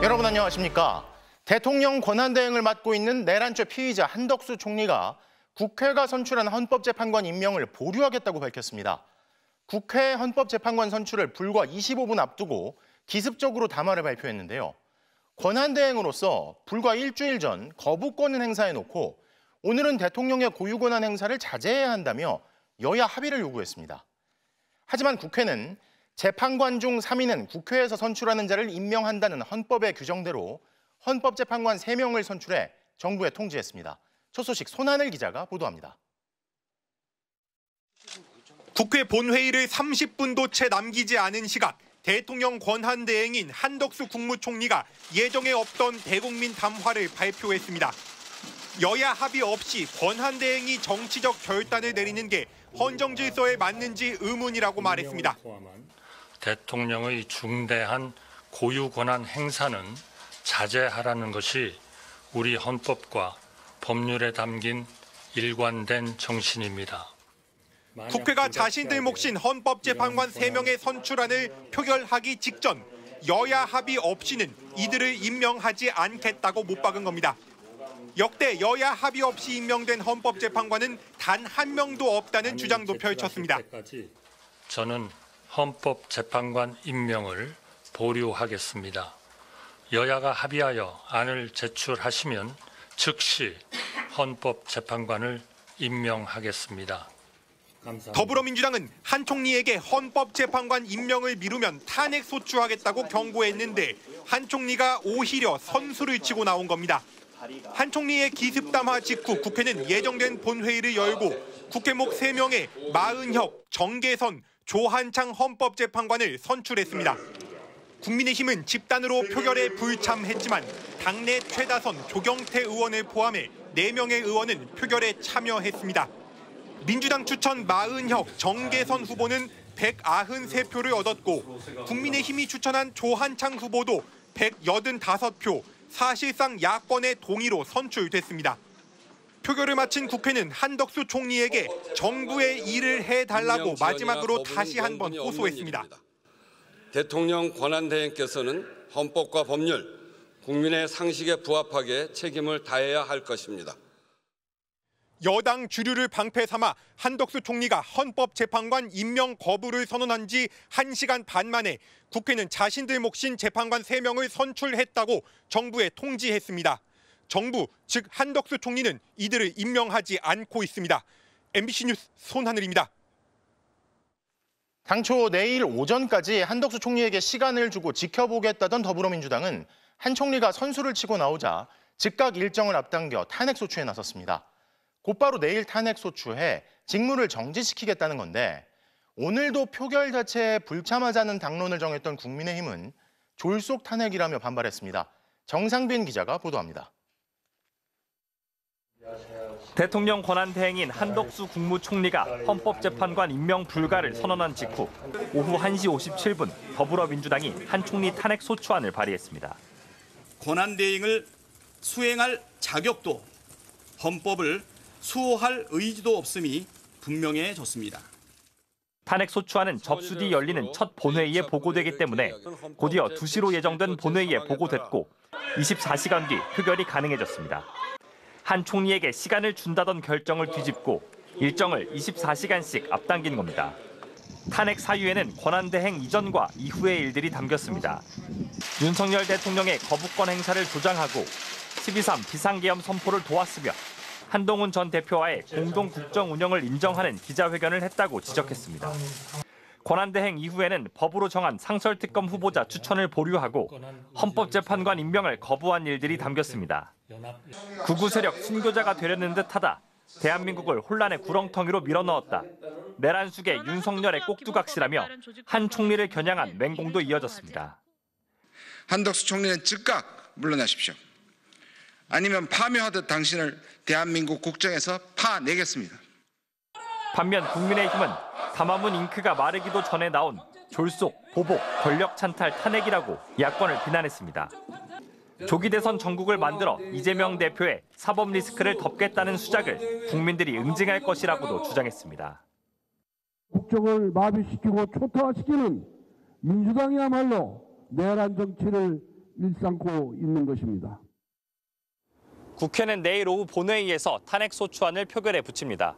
여러분 안녕하십니까? 대통령 권한대행을 맡고 있는 내란죄 피의자 한덕수 총리가 국회가 선출한 헌법재판관 임명을 보류하겠다고 밝혔습니다. 국회 헌법재판관 선출을 불과 25분 앞두고 기습적으로 담화를 발표했는데요. 권한대행으로서 불과 일주일 전 거부권을 행사해놓고 오늘은 대통령의 고유권한 행사를 자제해야 한다며 여야 합의를 요구했습니다. 하지만 국회는 재판관 중 3인은 국회에서 선출하는 자를 임명한다는 헌법의 규정대로 헌법재판관 3명을 선출해 정부에 통지했습니다. 첫 소식 손하늘 기자가 보도합니다. 국회 본회의를 30분도 채 남기지 않은 시각, 대통령 권한대행인 한덕수 국무총리가 예정에 없던 대국민 담화를 발표했습니다. 여야 합의 없이 권한대행이 정치적 결단을 내리는 게 헌정 질서에 맞는지 의문이라고 말했습니다. 대통령의 중대한 고유 권한 행사는 자제하라는 것이 우리 헌법과 법률에 담긴 일관된 정신입니다. 국회가 자신들 몫인 헌법재판관 3명의 선출안을 표결하기 직전 여야 합의 없이는 이들을 임명하지 않겠다고 못 박은 겁니다. 역대 여야 합의 없이 임명된 헌법재판관은 단 한 명도 없다는 주장도 펼쳤습니다. 저는 헌법재판관 임명을 보류하겠습니다. 여야가 합의하여 안을 제출하시면 즉시 헌법재판관을 임명하겠습니다. 감사합니다. 더불어민주당은 한 총리에게 헌법재판관 임명을 미루면 탄핵 소추하겠다고 경고했는데 한 총리가 오히려 선수를 치고 나온 겁니다. 한 총리의 기습담화 직후 국회는 예정된 본회의를 열고 국회목 3명의 마은혁, 정계선, 조한창 헌법재판관을 선출했습니다. 국민의힘은 집단으로 표결에 불참했지만 당내 최다선 조경태 의원을 포함해 4명의 의원은 표결에 참여했습니다. 민주당 추천 마은혁, 정계선 후보는 193표를 얻었고 국민의힘이 추천한 조한창 후보도 185표, 사실상 야권의 동의로 선출됐습니다. 표결을 마친 국회는 한덕수 총리에게 정부의 일을 해달라고 마지막으로 다시 한번 호소했습니다. 대통령 권한대행께서는 헌법과 법률, 국민의 상식에 부합하게 책임을 다해야 할 것입니다. 여당 주류를 방패 삼아 한덕수 총리가 헌법재판관 임명 거부를 선언한 지 1시간 반 만에 국회는 자신들 몫인 재판관 3명을 선출했다고 정부에 통지했습니다. 정부, 즉 한덕수 총리는 이들을 임명하지 않고 있습니다. MBC 뉴스 손하늘입니다. 당초 내일 오전까지 한덕수 총리에게 시간을 주고 지켜보겠다던 더불어민주당은 한 총리가 선수를 치고 나오자 즉각 일정을 앞당겨 탄핵소추에 나섰습니다. 곧바로 내일 탄핵소추해 직무를 정지시키겠다는 건데 오늘도 표결 자체에 불참하자는 당론을 정했던 국민의힘은 졸속 탄핵이라며 반발했습니다. 정상빈 기자가 보도합니다. 대통령 권한대행인 한덕수 국무총리가 헌법재판관 임명 불가를 선언한 직후 오후 1시 57분 더불어민주당이 한 총리 탄핵 소추안을 발의했습니다. 권한대행을 수행할 자격도 헌법을 수호할 의지도 없음이 분명해졌습니다. 탄핵 소추안은 접수 뒤 열리는 첫 본회의에 보고되기 때문에 곧이어 2시로 예정된 본회의에 보고됐고 24시간 뒤 표결이 가능해졌습니다. 한 총리에게 시간을 준다던 결정을 뒤집고 일정을 24시간씩 앞당긴 겁니다. 탄핵 사유에는 권한대행 이전과 이후의 일들이 담겼습니다. 윤석열 대통령의 거부권 행사를 조장하고 12.3 비상계엄 선포를 도왔으며 한동훈 전 대표와의 공동 국정 운영을 인정하는 기자회견을 했다고 지적했습니다. 권한대행 이후에는 법으로 정한 상설특검 후보자 추천을 보류하고 헌법재판관 임명을 거부한 일들이 담겼습니다. 극우 세력 순교자가 되려는 듯하다. 대한민국을 혼란의 구렁텅이로 밀어넣었다. 내란 속에 윤석열의 꼭두각시라며 한 총리를 겨냥한 맹공도 이어졌습니다. 한덕수 총리는 즉각 물러나십시오. 아니면 파묘하듯 당신을 대한민국 국정에서 파내겠습니다. 반면 국민의힘은 담화문 잉크가 마르기도 전에 나온 졸속, 보복, 권력 찬탈 탄핵이라고 야권을 비난했습니다. 조기 대선 전국을 만들어 이재명 대표의 사법 리스크를 덮겠다는 수작을 국민들이 응징할 것이라고도 주장했습니다. 국정을 마비시키고 초토화시키는 민주당이야말로 내란 정치를 일삼고 있는 것입니다. 국회는 내일 오후 본회의에서 탄핵소추안을 표결에 붙입니다.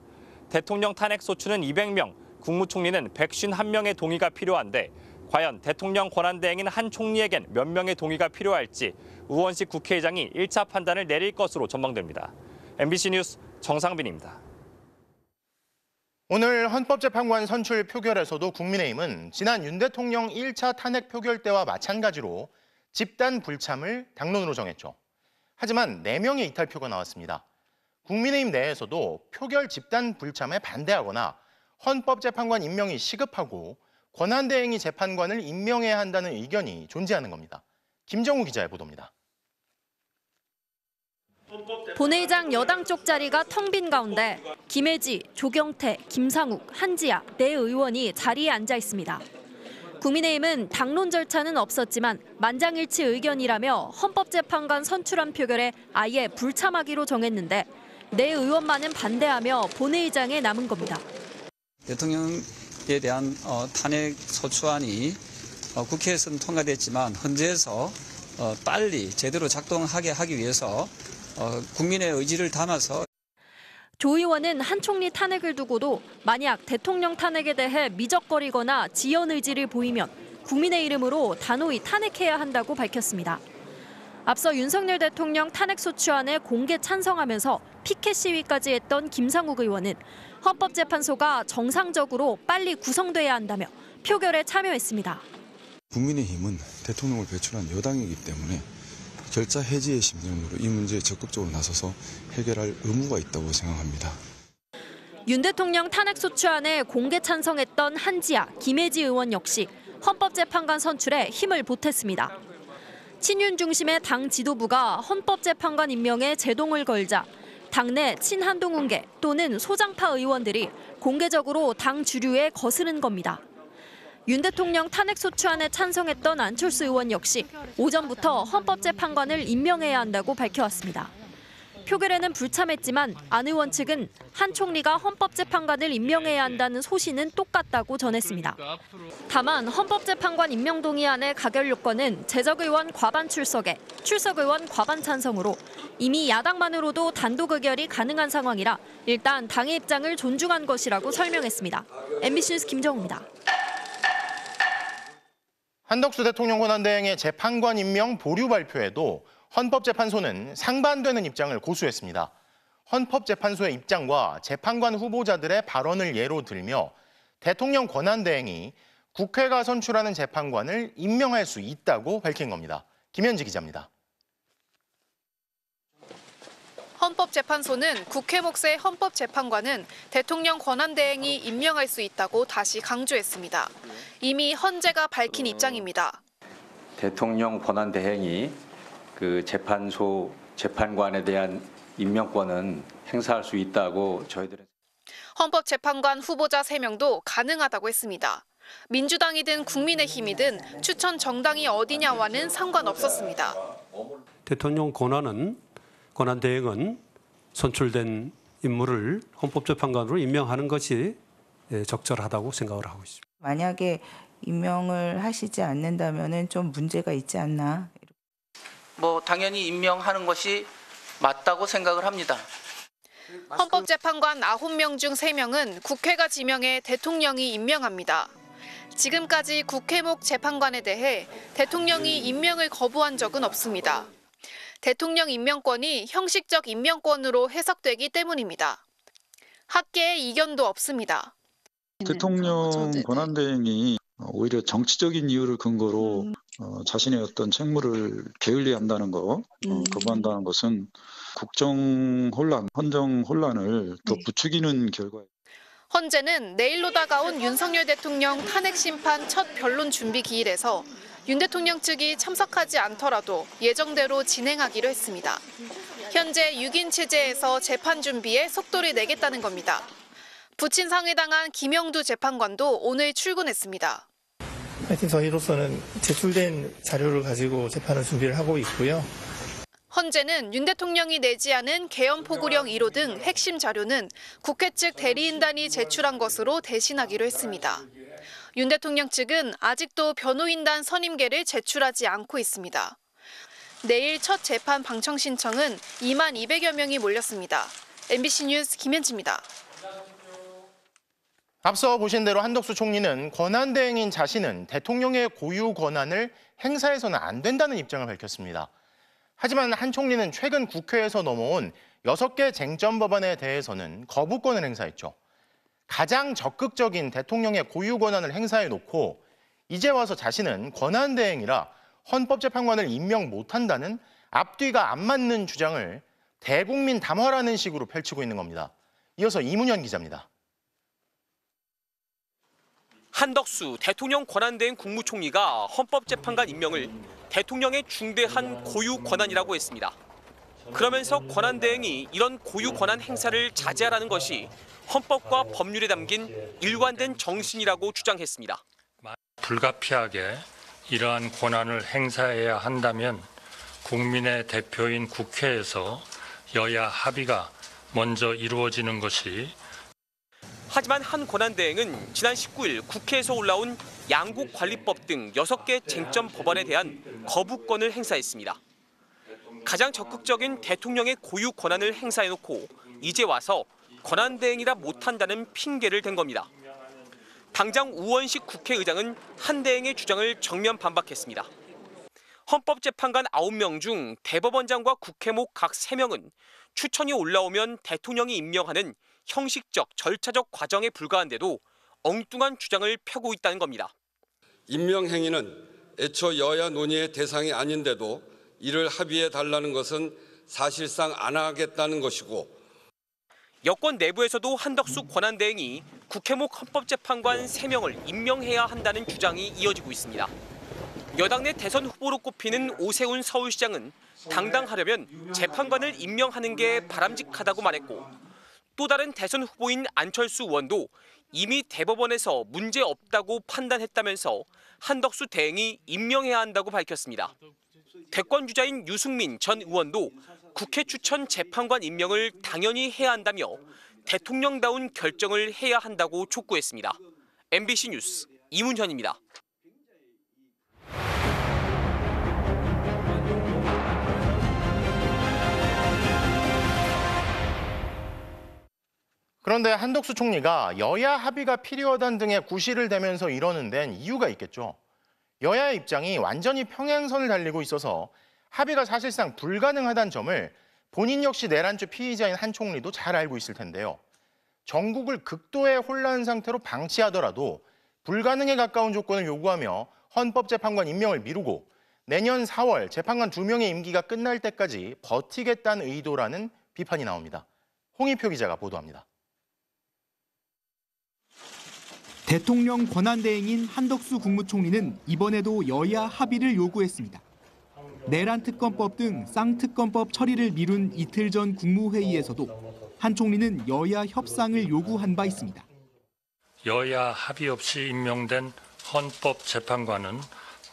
대통령 탄핵소추는 200명, 국무총리는 151명의 동의가 필요한데 과연 대통령 권한대행인 한 총리에겐 몇 명의 동의가 필요할지 우원식 국회의장이 1차 판단을 내릴 것으로 전망됩니다. MBC 뉴스 정상빈입니다. 오늘 헌법재판관 선출 표결에서도 국민의힘은 지난 윤 대통령 1차 탄핵 표결 때와 마찬가지로 집단 불참을 당론으로 정했죠. 하지만 4명의 이탈표가 나왔습니다. 국민의힘 내에서도 표결 집단 불참에 반대하거나 헌법재판관 임명이 시급하고 권한대행이 재판관을 임명해야 한다는 의견이 존재하는 겁니다. 김정우 기자의 보도입니다. 본회의장 여당 쪽 자리가 텅 빈 가운데 김혜지, 조경태, 김상욱, 한지아 4의원이 자리에 앉아 있습니다. 국민의힘은 당론 절차는 없었지만 만장일치 의견이라며 헌법재판관 선출안 표결에 아예 불참하기로 정했는데 4의원만은 반대하며 본회의장에 남은 겁니다. 대통령에 대한 탄핵 소추안이 국회에서는 통과됐지만 헌재에서 빨리 제대로 작동하게 하기 위해서 국민의 의지를 담아서 조 의원은 한 총리 탄핵을 두고도 만약 대통령 탄핵에 대해 미적거리거나 지연 의지를 보이면 국민의 이름으로 단호히 탄핵해야 한다고 밝혔습니다. 앞서 윤석열 대통령 탄핵소추안에 공개 찬성하면서 피켓 시위까지 했던 김상욱 의원은 헌법재판소가 정상적으로 빨리 구성돼야 한다며 표결에 참여했습니다. 국민의힘은 대통령을 배출한 여당이기 때문에 결자 해지의 심정으로 이 문제에 적극적으로 나서서 해결할 의무가 있다고 생각합니다. 윤 대통령 탄핵소추안에 공개 찬성했던 한지아, 김혜지 의원 역시 헌법재판관 선출에 힘을 보탰습니다. 친윤 중심의 당 지도부가 헌법재판관 임명에 제동을 걸자 당내 친한동훈계 또는 소장파 의원들이 공개적으로 당 주류에 거스른 겁니다. 윤 대통령 탄핵소추안에 찬성했던 안철수 의원 역시 오전부터 헌법재판관을 임명해야 한다고 밝혀왔습니다. 표결에는 불참했지만 안 의원 측은 한 총리가 헌법재판관을 임명해야 한다는 소신은 똑같다고 전했습니다. 다만 헌법재판관 임명 동의안의 가결 요건은 재적의원 과반 출석에 출석의원 과반 찬성으로 이미 야당만으로도 단독 의결이 가능한 상황이라 일단 당의 입장을 존중한 것이라고 설명했습니다. MBC 뉴스 김정우입니다. 한덕수 대통령 권한대행의 재판관 임명 보류 발표에도 헌법재판소는 상반되는 입장을 고수했습니다. 헌법재판소의 입장과 재판관 후보자들의 발언을 예로 들며 대통령 권한대행이 국회가 선출하는 재판관을 임명할 수 있다고 밝힌 겁니다. 김현지 기자입니다. 헌법재판소는 국회 몫의 헌법재판관은 대통령 권한대행이 임명할 수 있다고 다시 강조했습니다. 이미 헌재가 밝힌 입장입니다. 대통령 권한대행이 그 재판소 재판관에 대한 임명권은 행사할 수 있다고 저희들은 헌법재판관 후보자 3명도 가능하다고 했습니다. 민주당이든 국민의힘이든 추천 정당이 어디냐와는 상관없었습니다. 대통령 권한대행은 선출된 인물을 헌법재판관으로 임명하는 것이 적절하다고 생각을 하고 있습니다. 만약에 임명을 하시지 않는다면은 좀 문제가 있지 않나. 당연히 임명하는 것이 맞다고 생각을 합니다. 헌법재판관 9명 중 3명은 국회가 지명해 대통령이 임명합니다. 지금까지 국회목 재판관에 대해 대통령이 임명을 거부한 적은 없습니다. 대통령 임명권이 형식적 임명권으로 해석되기 때문입니다. 학계의 이견도 없습니다. 대통령 권한대행이 오히려 정치적인 이유를 근거로 자신의 어떤 책무를 게을리한다는 거, 거부한다는 것은 국정 혼란, 헌정 혼란을 더 부추기는 결과입니다. 헌재는 내일로 다가온 윤석열 대통령 탄핵 심판 첫 변론 준비 기일에서 윤 대통령 측이 참석하지 않더라도 예정대로 진행하기로 했습니다. 현재 6인 체제에서 재판 준비에 속도를 내겠다는 겁니다. 부친상을 당한 김영두 재판관도 오늘 출근했습니다. 하여튼 저희로서는 제출된 자료를 가지고 재판을 준비를 하고 있고요. 헌재는 윤 대통령이 내지 않은 개헌포고령 1호 등 핵심 자료는 국회 측 대리인단이 제출한 것으로 대신하기로 했습니다. 윤 대통령 측은 아직도 변호인단 선임계를 제출하지 않고 있습니다. 내일 첫 재판 방청 신청은 2만 200여 명이 몰렸습니다. MBC 뉴스 김현지입니다. 앞서 보신 대로 한덕수 총리는 권한대행인 자신은 대통령의 고유 권한을 행사해서는 안 된다는 입장을 밝혔습니다. 하지만 한 총리는 최근 국회에서 넘어온 6개 쟁점 법안에 대해서는 거부권을 행사했죠. 가장 적극적인 대통령의 고유 권한을 행사해놓고 이제 와서 자신은 권한대행이라 헌법재판관을 임명 못한다는 앞뒤가 안 맞는 주장을 대국민 담화라는 식으로 펼치고 있는 겁니다. 이어서 이문현 기자입니다. 한덕수 대통령 권한대행 국무총리가 헌법재판관 임명을 대통령의 중대한 고유 권한이라고 했습니다. 그러면서 권한대행이 이런 고유 권한 행사를 자제하라는 것이 헌법과 법률에 담긴 일관된 정신이라고 주장했습니다. 불가피하게 이러한 권한을 행사해야 한다면 국민의 대표인 국회에서 여야 합의가 먼저 이루어지는 것이. 하지만 한 권한대행은 지난 19일 국회에서 올라온 양국관리법 등 6개 쟁점 법안에 대한 거부권을 행사했습니다. 가장 적극적인 대통령의 고유 권한을 행사해놓고 이제 와서 권한대행이라 못한다는 핑계를 댄 겁니다. 당장 우원식 국회의장은 한 대행의 주장을 정면 반박했습니다. 헌법재판관 9명 중 대법원장과 국회목 각 3명은 추천이 올라오면 대통령이 임명하는 형식적, 절차적 과정에 불과한데도 엉뚱한 주장을 펴고 있다는 겁니다. 임명 행위는 애초 여야 논의의 대상이 아닌데도 이를 합의해달라는 것은 사실상 안 하겠다는 것이고, 여권 내부에서도 한덕수 권한대행이 국회목 헌법재판관 3명을 임명해야 한다는 주장이 이어지고 있습니다. 여당 내 대선 후보로 꼽히는 오세훈 서울시장은 당당하려면 재판관을 임명하는 게 바람직하다고 말했고, 또 다른 대선 후보인 안철수 의원도 이미 대법원에서 문제 없다고 판단했다면서 한덕수 대행이 임명해야 한다고 밝혔습니다. 대권 주자인 유승민 전 의원도 국회 추천 재판관 임명을 당연히 해야 한다며 대통령다운 결정을 해야 한다고 촉구했습니다. MBC 뉴스 이문현입니다. 그런데 한덕수 총리가 여야 합의가 필요하다는 등의 구실을 대면서 이러는 데는 이유가 있겠죠. 여야의 입장이 완전히 평행선을 달리고 있어서 합의가 사실상 불가능하다는 점을 본인 역시 내란죄 피의자인 한 총리도 잘 알고 있을 텐데요. 전국을 극도의 혼란 상태로 방치하더라도 불가능에 가까운 조건을 요구하며 헌법재판관 임명을 미루고 내년 4월 재판관 2명의 임기가 끝날 때까지 버티겠다는 의도라는 비판이 나옵니다. 홍익표 기자가 보도합니다. 대통령 권한대행인 한덕수 국무총리는 이번에도 여야 합의를 요구했습니다. 내란특검법 등 쌍특검법 처리를 미룬 이틀 전 국무회의에서도 한 총리는 여야 협상을 요구한 바 있습니다. 여야 합의 없이 임명된 헌법재판관은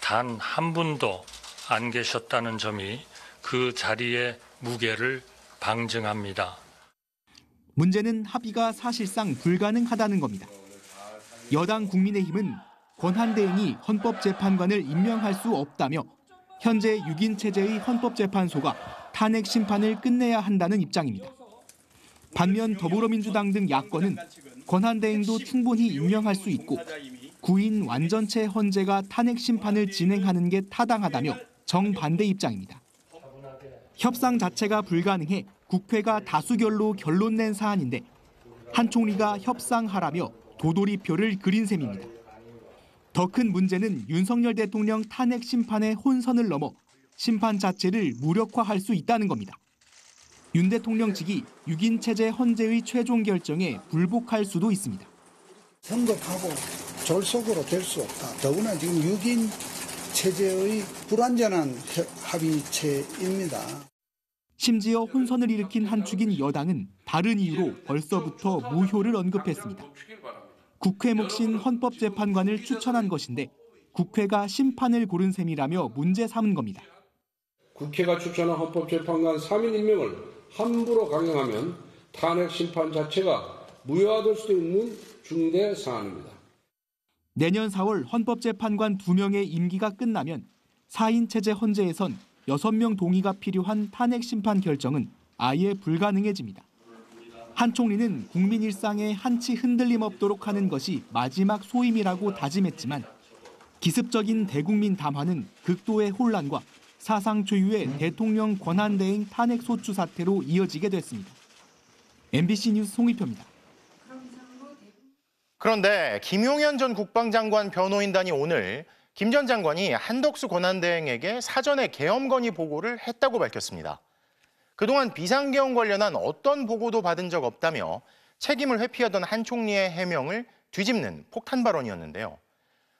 단 한 분도 안 계셨다는 점이 그 자리의 무게를 방증합니다. 문제는 합의가 사실상 불가능하다는 겁니다. 여당 국민의힘은 권한대행이 헌법재판관을 임명할 수 없다며 현재 6인 체제의 헌법재판소가 탄핵 심판을 끝내야 한다는 입장입니다. 반면 더불어민주당 등 야권은 권한대행도 충분히 임명할 수 있고 9인 완전체 헌재가 탄핵 심판을 진행하는 게 타당하다며 정반대 입장입니다. 협상 자체가 불가능해 국회가 다수결로 결론 낸 사안인데 한 총리가 협상하라며 도돌이표를 그린 셈입니다. 더 큰 문제는 윤석열 대통령 탄핵 심판의 혼선을 넘어 심판 자체를 무력화할 수 있다는 겁니다. 윤 대통령 측이 6인 체제 헌재의 최종 결정에 불복할 수도 있습니다. 성급하고 졸속으로 될 수 없다. 더구나 지금 6인 체제의 불완전한 합의체입니다. 심지어 혼선을 일으킨 한 축인 여당은 다른 이유로 벌써부터 무효를 언급했습니다. 국회 몫인 헌법재판관을 추천한 것인데 국회가 심판을 고른 셈이라며 문제 삼은 겁니다. 국회가 추천한 헌법재판관 3인 임명을 함부로 강행하면 탄핵 심판 자체가 무효화될 수도 있는 중대 사안입니다. 내년 4월 헌법재판관 2명의 임기가 끝나면 4인 체제 헌재에선 6명 동의가 필요한 탄핵 심판 결정은 아예 불가능해집니다. 한 총리는 국민 일상에 한치 흔들림 없도록 하는 것이 마지막 소임이라고 다짐했지만 기습적인 대국민 담화는 극도의 혼란과 사상 초유의 대통령 권한대행 탄핵 소추 사태로 이어지게 됐습니다. MBC 뉴스 송희표입니다. 그런데 김용현 전 국방장관 변호인단이 오늘 김 전 장관이 한덕수 권한대행에게 사전에 계엄 건의 보고를 했다고 밝혔습니다. 그동안 비상계엄 관련한 어떤 보고도 받은 적 없다며 책임을 회피하던 한 총리의 해명을 뒤집는 폭탄 발언이었는데요.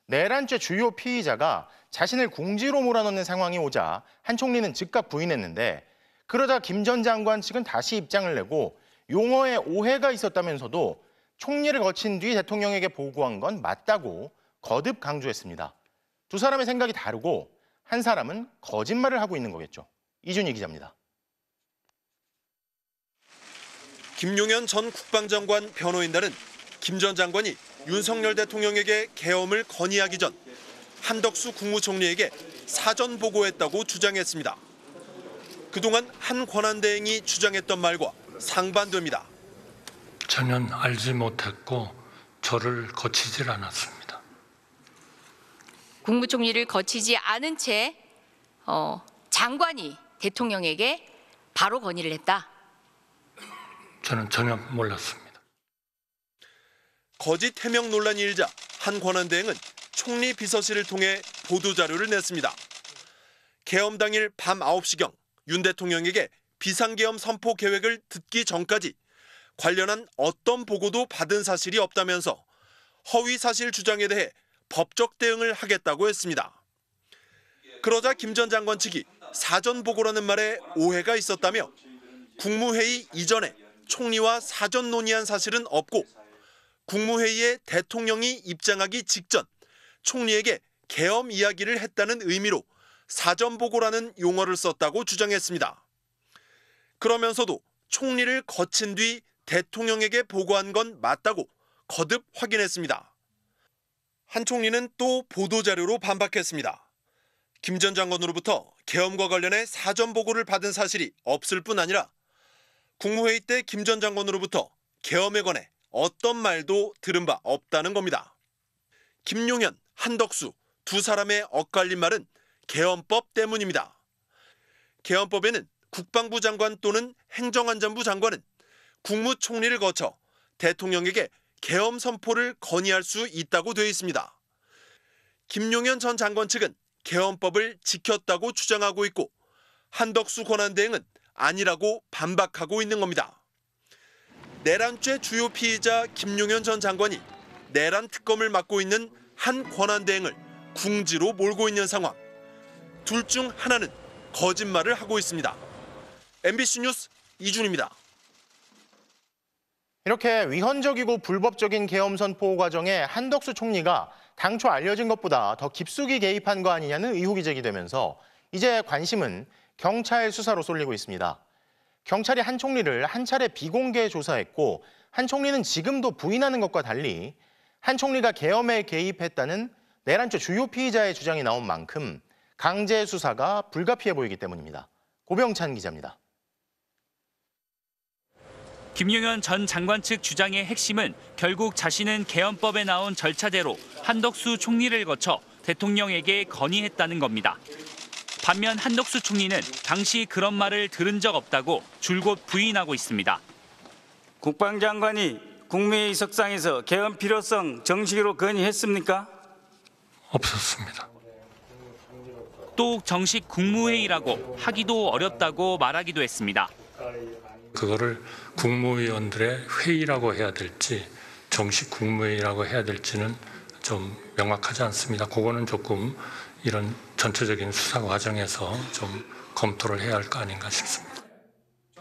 내란죄 주요 피의자가 자신을 궁지로 몰아넣는 상황이 오자 한 총리는 즉각 부인했는데 그러자 김 전 장관 측은 다시 입장을 내고 용어에 오해가 있었다면서도 총리를 거친 뒤 대통령에게 보고한 건 맞다고 거듭 강조했습니다. 두 사람의 생각이 다르고 한 사람은 거짓말을 하고 있는 거겠죠. 이준희 기자입니다. 김용현 전 국방장관 변호인단은 김 전 장관이 윤석열 대통령에게 계엄을 건의하기 전 한덕수 국무총리에게 사전 보고했다고 주장했습니다. 그동안 한 권한대행이 주장했던 말과 상반됩니다. 전혀 알지 못했고 저를 거치질 않았습니다. 국무총리를 거치지 않은 채 장관이 대통령에게 바로 건의를 했다. 저는 전혀 몰랐습니다. 거짓 해명 논란이 일자 한 권한대행은 총리 비서실을 통해 보도자료를 냈습니다. 계엄 당일 밤 9시경 윤 대통령에게 비상계엄 선포 계획을 듣기 전까지 관련한 어떤 보고도 받은 사실이 없다면서 허위 사실 주장에 대해 법적 대응을 하겠다고 했습니다. 그러자 김 전 장관 측이 사전 보고라는 말에 오해가 있었다며 국무회의 이전에 총리와 사전 논의한 사실은 없고 국무회의에 대통령이 입장하기 직전 총리에게 계엄 이야기를 했다는 의미로 사전 보고라는 용어를 썼다고 주장했습니다. 그러면서도 총리를 거친 뒤 대통령에게 보고한 건 맞다고 거듭 확인했습니다. 한 총리는 또 보도자료로 반박했습니다. 김 전 장관으로부터 계엄과 관련해 사전 보고를 받은 사실이 없을 뿐 아니라 국무회의 때 김 전 장관으로부터 계엄에 관해 어떤 말도 들은 바 없다는 겁니다. 김용현, 한덕수 두 사람의 엇갈린 말은 계엄법 때문입니다. 계엄법에는 국방부 장관 또는 행정안전부 장관은 국무총리를 거쳐 대통령에게 계엄 선포를 건의할 수 있다고 되어 있습니다. 김용현 전 장관 측은 계엄법을 지켰다고 주장하고 있고 한덕수 권한대행은 아니라고 반박하고 있는 겁니다. 내란죄 주요 피의자 김용현 전 장관이 내란 특검을 맡고 있는 한 권한대행을 궁지로 몰고 있는 상황. 둘 중 하나는 거짓말을 하고 있습니다. MBC 뉴스 이준입니다. 이렇게 위헌적이고 불법적인 계엄 선포 과정에 한덕수 총리가 당초 알려진 것보다 더 깊숙이 개입한 거 아니냐는 의혹이 제기되면서 이제 관심은 경찰 수사로 쏠리고 있습니다. 경찰이 한 총리를 한 차례 비공개 조사했고 한 총리는 지금도 부인하는 것과 달리 한 총리가 계엄에 개입했다는 내란죄 주요 피의자의 주장이 나온 만큼 강제 수사가 불가피해 보이기 때문입니다. 고병찬 기자입니다. 김용현 전 장관 측 주장의 핵심은 결국 자신은 계엄법에 나온 절차대로 한덕수 총리를 거쳐 대통령에게 건의했다는 겁니다. 반면 한덕수 총리는 당시 그런 말을 들은 적 없다고 줄곧 부인하고 있습니다. 국방장관이 국무회의 석상에서 계엄 필요성 정식으로 건의했습니까? 없었습니다. 또 정식 국무회의라고 하기도 어렵다고 말하기도 했습니다. 그거를 국무위원들의 회의라고 해야 될지 정식 국무회의라고 해야 될지는 좀 명확하지 않습니다. 그거는 조금 이런 전체적인 수사 과정에서 좀 검토를 해야 할 거 아닌가 싶습니다.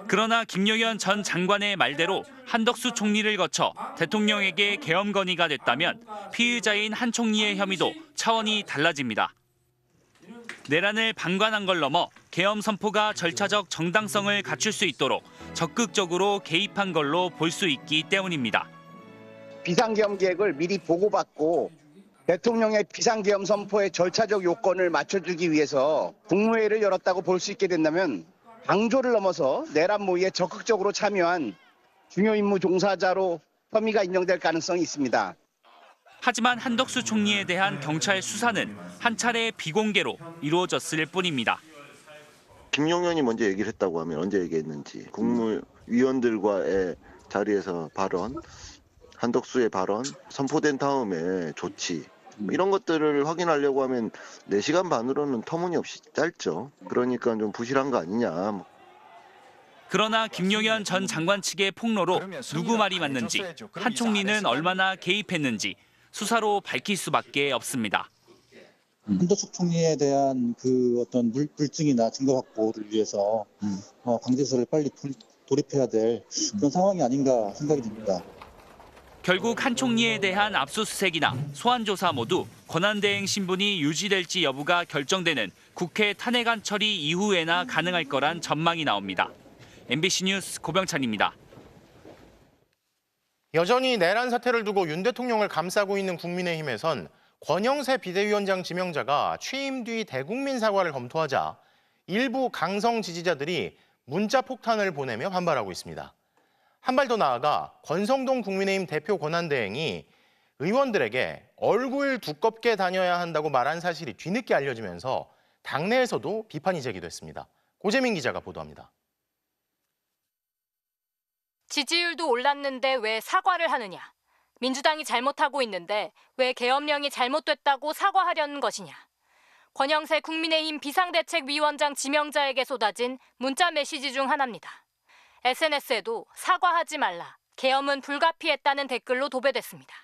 그러나 김용현 전 장관의 말대로 한덕수 총리를 거쳐 대통령에게 계엄 건의가 됐다면 피의자인 한 총리의 혐의도 차원이 달라집니다. 내란을 방관한 걸 넘어 계엄 선포가 절차적 정당성을 갖출 수 있도록 적극적으로 개입한 걸로 볼 수 있기 때문입니다. 비상계엄 계획을 미리 보고받고 대통령의 비상계엄 선포의 절차적 요건을 맞춰주기 위해서 국무회의를 열었다고 볼 수 있게 된다면 방조를 넘어서 내란 모의에 적극적으로 참여한 중요 임무 종사자로 혐의가 인정될 가능성이 있습니다. 하지만 한덕수 총리에 대한 경찰 수사는 한 차례 비공개로 이루어졌을 뿐입니다. 김용현이 먼저 얘기를 했다고 하면 언제 얘기했는지, 국무위원들과의 자리에서 발언, 한덕수의 발언, 선포된 다음에 조치, 이런 것들을 확인하려고 하면 4시간 반으로는 터무니없이 짧죠. 그러니까 좀 부실한 거 아니냐. 그러나 김용현 전 장관 측의 폭로로 누구 말이 맞는지, 한 총리는 얼마나 개입했는지 수사로 밝힐 수밖에 없습니다. 한덕수 총리에 대한 그 어떤 물증이나 증거 확보를 위해서 강제수사를 빨리 돌입해야 될 그런 상황이 아닌가 생각이 듭니다. 결국 한 총리에 대한 압수수색이나 소환조사 모두 권한대행 신분이 유지될지 여부가 결정되는 국회 탄핵안 처리 이후에나 가능할 거란 전망이 나옵니다. MBC 뉴스 고병찬입니다. 여전히 내란 사태를 두고 윤 대통령을 감싸고 있는 국민의힘에선 권영세 비대위원장 지명자가 취임 뒤 대국민 사과를 검토하자 일부 강성 지지자들이 문자 폭탄을 보내며 반발하고 있습니다. 한 발 더 나아가 권성동 국민의힘 대표 권한대행이 의원들에게 얼굴 두껍게 다녀야 한다고 말한 사실이 뒤늦게 알려지면서 당내에서도 비판이 제기됐습니다. 고재민 기자가 보도합니다. 지지율도 올랐는데 왜 사과를 하느냐? 민주당이 잘못하고 있는데 왜 계엄령이 잘못됐다고 사과하려는 것이냐? 권영세 국민의힘 비상대책위원장 지명자에게 쏟아진 문자 메시지 중 하나입니다. SNS에도 사과하지 말라, 계엄은 불가피했다는 댓글로 도배됐습니다.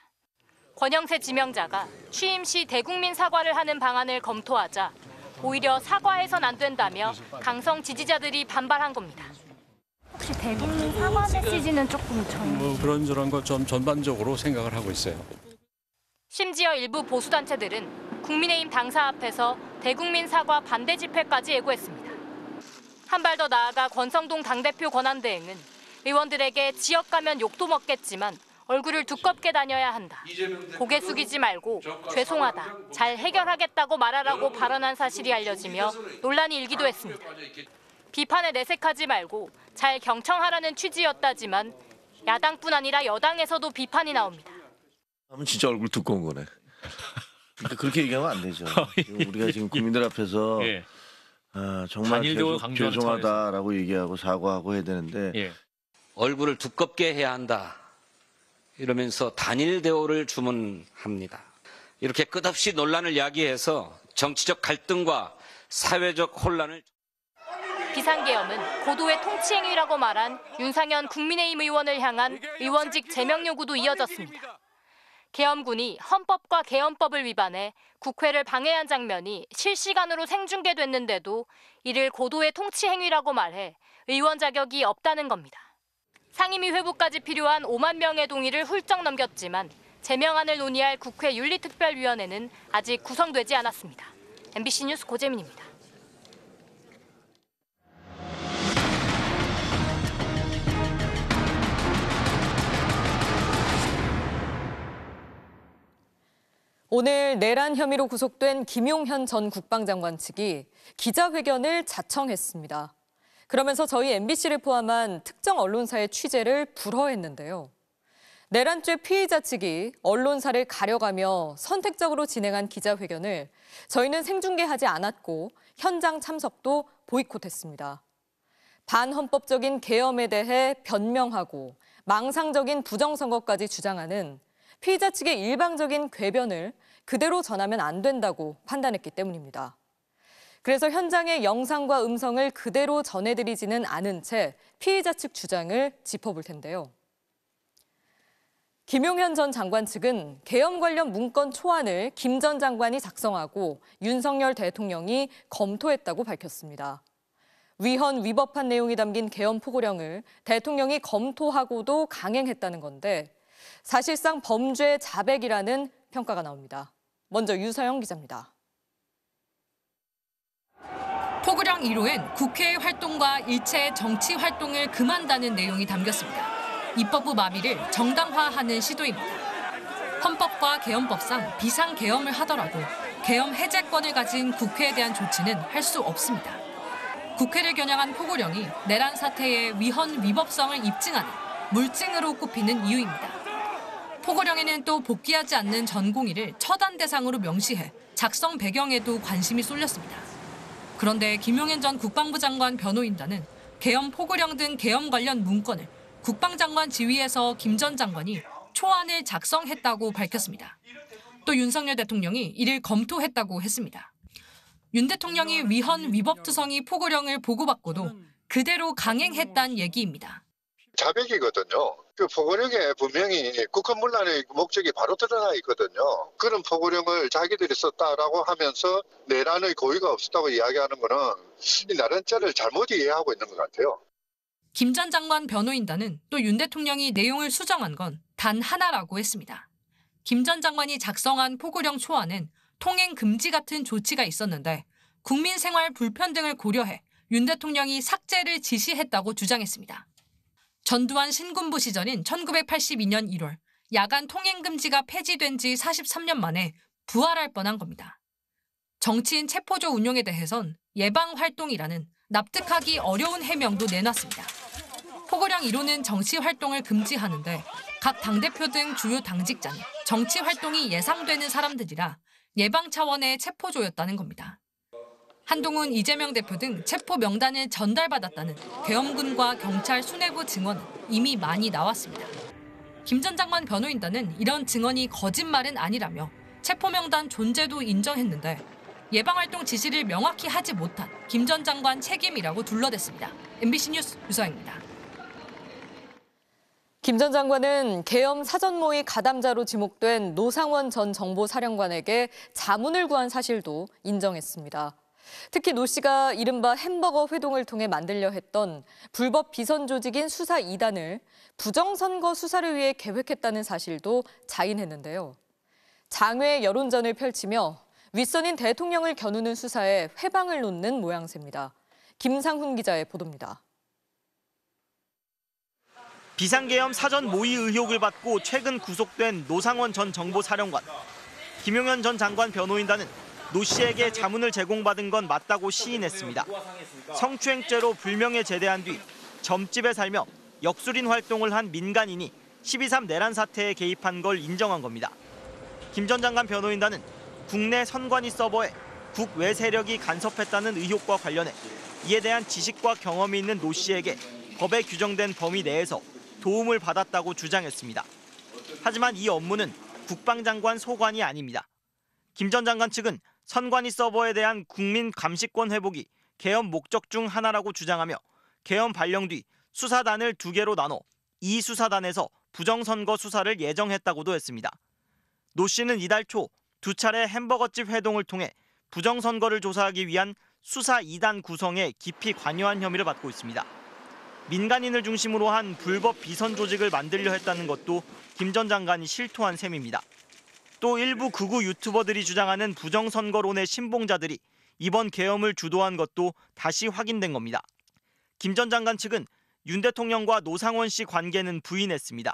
권영세 지명자가 취임 시 대국민 사과를 하는 방안을 검토하자 오히려 사과해선 안 된다며 강성 지지자들이 반발한 겁니다. 혹시 대국민 사과 메시지는 조금 그런저런 거 좀 전반적으로 생각을 하고 있어요. 심지어 일부 보수단체들은 국민의힘 당사 앞에서 대국민 사과 반대 집회까지 예고했습니다. 한 발 더 나아가 권성동 당대표 권한대행은 의원들에게 지역 가면 욕도 먹겠지만 얼굴을 두껍게 다녀야 한다. 고개 숙이지 말고 죄송하다, 잘 해결하겠다고 말하라고 발언한 사실이 알려지며 논란이 일기도 했습니다. 비판에 내색하지 말고 잘 경청하라는 취지였다지만 야당뿐 아니라 여당에서도 비판이 나옵니다. 하면 진짜 얼굴 두꺼운 거네. 그러니까 그렇게 얘기하면 안 되죠. 우리가 지금 국민들 앞에서 정말 죄송하다라고 얘기하고 사과하고 해야 되는데 얼굴을 두껍게 해야 한다 이러면서 단일 대우를 주문합니다. 이렇게 끝없이 논란을 야기해서 정치적 갈등과 사회적 혼란을 비상계엄은 고도의 통치행위라고 말한 윤상현 국민의힘 의원을 향한 의원직 제명 요구도 이어졌습니다. 계엄군이 헌법과 계엄법을 위반해 국회를 방해한 장면이 실시간으로 생중계됐는데도 이를 고도의 통치행위라고 말해 의원 자격이 없다는 겁니다. 상임위 회부까지 필요한 5만 명의 동의를 훌쩍 넘겼지만 제명안을 논의할 국회 윤리특별위원회는 아직 구성되지 않았습니다. MBC 뉴스 고재민입니다. 오늘 내란 혐의로 구속된 김용현 전 국방장관 측이 기자회견을 자청했습니다. 그러면서 저희 MBC를 포함한 특정 언론사의 취재를 불허했는데요. 내란죄 피의자 측이 언론사를 가려가며 선택적으로 진행한 기자회견을 저희는 생중계하지 않았고 현장 참석도 보이콧했습니다. 반헌법적인 계엄에 대해 변명하고 망상적인 부정선거까지 주장하는 피의자 측의 일방적인 궤변을 그대로 전하면 안 된다고 판단했기 때문입니다. 그래서 현장의 영상과 음성을 그대로 전해드리지는 않은 채 피의자 측 주장을 짚어볼 텐데요. 김용현 전 장관 측은 계엄 관련 문건 초안을 김 전 장관이 작성하고 윤석열 대통령이 검토했다고 밝혔습니다. 위헌 위법한 내용이 담긴 계엄 포고령을 대통령이 검토하고도 강행했다는 건데 사실상 범죄 자백이라는 평가가 나옵니다. 먼저 유서영 기자입니다. 포고령 1호엔 국회의 활동과 일체 정치 활동을 금한다는 내용이 담겼습니다. 입법부 마비를 정당화하는 시도입니다. 헌법과 계엄법상 비상계엄을 하더라도 계엄 해제권을 가진 국회에 대한 조치는 할 수 없습니다. 국회를 겨냥한 포고령이 내란 사태의 위헌 위법성을 입증하는 물증으로 꼽히는 이유입니다. 포고령에는 또 복귀하지 않는 전공의를 처단 대상으로 명시해 작성 배경에도 관심이 쏠렸습니다. 그런데 김용현 전 국방부 장관 변호인단은 계엄 포고령 등 계엄 관련 문건을 국방장관 지휘에서 김 전 장관이 초안을 작성했다고 밝혔습니다. 또 윤석열 대통령이 이를 검토했다고 했습니다. 윤 대통령이 위헌 위법투성이 포고령을 보고받고도 그대로 강행했다는 얘기입니다. 자백이거든요. 그 포고령에 분명히 국헌문란의 목적이 바로 드러나 있거든요. 그런 포고령을 자기들이 썼다라고 하면서 내란의 고의가 없었다고 이야기하는 거는 이 내란죄를 잘못 이해하고 있는 것 같아요. 김 전 장관 변호인단은 또 윤 대통령이 내용을 수정한 건 단 하나라고 했습니다. 김 전 장관이 작성한 포고령 초안엔 통행 금지 같은 조치가 있었는데 국민 생활 불편 등을 고려해 윤 대통령이 삭제를 지시했다고 주장했습니다. 전두환 신군부 시절인 1982년 1월 야간 통행 금지가 폐지된 지 43년 만에 부활할 뻔한 겁니다. 정치인 체포조 운용에 대해선 예방활동이라는 납득하기 어려운 해명도 내놨습니다. 포고령 1호는 정치활동을 금지하는데 각 당대표 등 주요 당직자는 정치활동이 예상되는 사람들이라 예방 차원의 체포조였다는 겁니다. 한동훈, 이재명 대표 등 체포 명단을 전달받았다는 계엄군과 경찰 수뇌부 증언은 이미 많이 나왔습니다. 김 전 장관 변호인단은 이런 증언이 거짓말은 아니라며 체포 명단 존재도 인정했는데 예방활동 지시를 명확히 하지 못한 김 전 장관 책임이라고 둘러댔습니다. MBC 뉴스 유서영입니다. 김 전 장관은 계엄 사전모의 가담자로 지목된 노상원 전 정보사령관에게 자문을 구한 사실도 인정했습니다. 특히 노 씨가 이른바 햄버거 회동을 통해 만들려 했던 불법 비선 조직인 수사 2단을 부정선거 수사를 위해 계획했다는 사실도 자인했는데요. 장외 여론전을 펼치며 윗선인 대통령을 겨누는 수사에 회방을 놓는 모양새입니다. 김상훈 기자의 보도입니다. 비상계엄 사전 모의 의혹을 받고 최근 구속된 노상원 전 정보사령관. 김용현 전 장관 변호인단은 노 씨에게 자문을 제공받은 건 맞다고 시인했습니다. 성추행죄로 불명예 제대한 뒤 점집에 살며 역술인 활동을 한 민간인이 12.3 내란 사태에 개입한 걸 인정한 겁니다. 김 전 장관 변호인단은 국내 선관위 서버에 국외 세력이 간섭했다는 의혹과 관련해 이에 대한 지식과 경험이 있는 노 씨에게 법에 규정된 범위 내에서 도움을 받았다고 주장했습니다. 하지만 이 업무는 국방장관 소관이 아닙니다. 김 전 장관 측은 선관위 서버에 대한 국민 감시권 회복이 계엄 목적 중 하나라고 주장하며 계엄 발령 뒤 수사단을 2개로 나눠 이 수사단에서 부정선거 수사를 예정했다고도 했습니다. 노 씨는 이달 초 2차례 햄버거집 회동을 통해 부정선거를 조사하기 위한 수사 2단 구성에 깊이 관여한 혐의를 받고 있습니다. 민간인을 중심으로 한 불법 비선 조직을 만들려 했다는 것도 김 전 장관이 실토한 셈입니다. 또 일부 극우 유튜버들이 주장하는 부정선거론의 신봉자들이 이번 계엄을 주도한 것도 다시 확인된 겁니다. 김 전 장관 측은 윤 대통령과 노상원 씨 관계는 부인했습니다.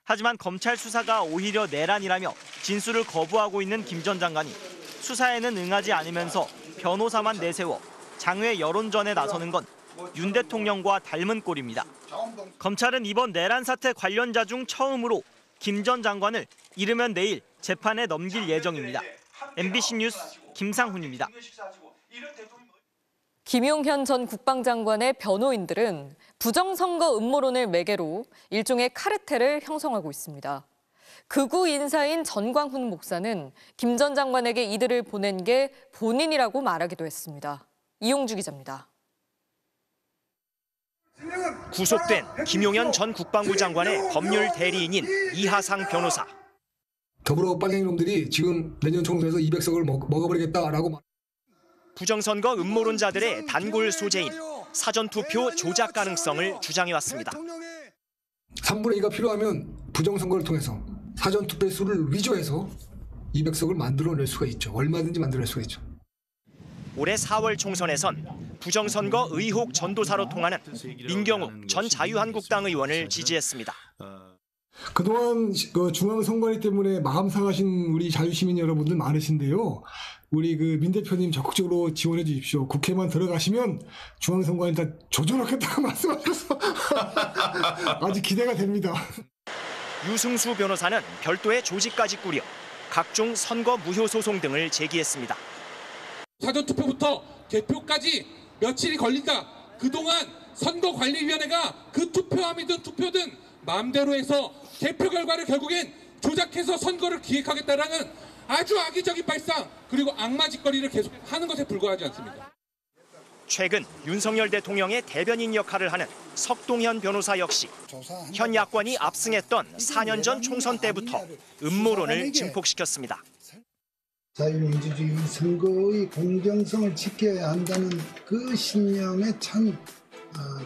하지만 검찰 수사가 오히려 내란이라며 진술을 거부하고 있는 김 전 장관이 수사에는 응하지 않으면서 변호사만 내세워 장외 여론전에 나서는 건 윤 대통령과 닮은 꼴입니다. 검찰은 이번 내란 사태 관련자 중 처음으로 김 전 장관을 이르면 내일 재판에 넘길 예정입니다. MBC 뉴스 김상훈입니다. 김용현 전 국방장관의 변호인들은 부정선거 음모론을 매개로 일종의 카르텔을 형성하고 있습니다. 극우 인사인 전광훈 목사는 김 전 장관에게 이들을 보낸 게 본인이라고 말하기도 했습니다. 이용주 기자입니다. 구속된 김용현 전 국방부 장관의 법률 대리인인 이하상 변호사. 더불어 빨갱이놈들이 지금 내년 총선에서 200석을 먹어버리겠다라고. 부정선거 음모론자들의 단골 소재인 사전투표 조작 가능성을 주장해왔습니다. 3분의 2가 필요하면 부정선거를 통해서 사전투표 수를 위조해서 200석을 만들어낼 수가 있죠. 얼마든지 만들어낼 수가 있죠. 올해 4월 총선에선 부정선거 의혹 전도사로 통하는 민경욱 전 자유한국당 의원을 지지했습니다. 그동안 그 중앙선관위 때문에 마음 상하신 우리 자유시민 여러분들 많으신데요. 우리 그 민 대표님 적극적으로 지원해 주십시오. 국회만 들어가시면 중앙선관위 다 조져놓겠다고 말씀하셔서 아주 기대가 됩니다. 유승수 변호사는 별도의 조직까지 꾸려 각종 선거 무효 소송 등을 제기했습니다. 사전투표부터 개표까지 며칠이 걸린다. 그동안 선거관리위원회가 그 투표함이든 투표든 마음대로 해서 개표 결과를 결국엔 조작해서 선거를 기획하겠다라는 아주 악의적인 발상 그리고 악마짓거리를 계속하는 것에 불과하지 않습니다. 최근 윤석열 대통령의 대변인 역할을 하는 석동현 변호사 역시 현 야권이 압승했던 4년 전 총선 때부터 음모론을 증폭시켰습니다. 자유민주주의 선거의 공정성을 지켜야 한다는 그 신념에 찬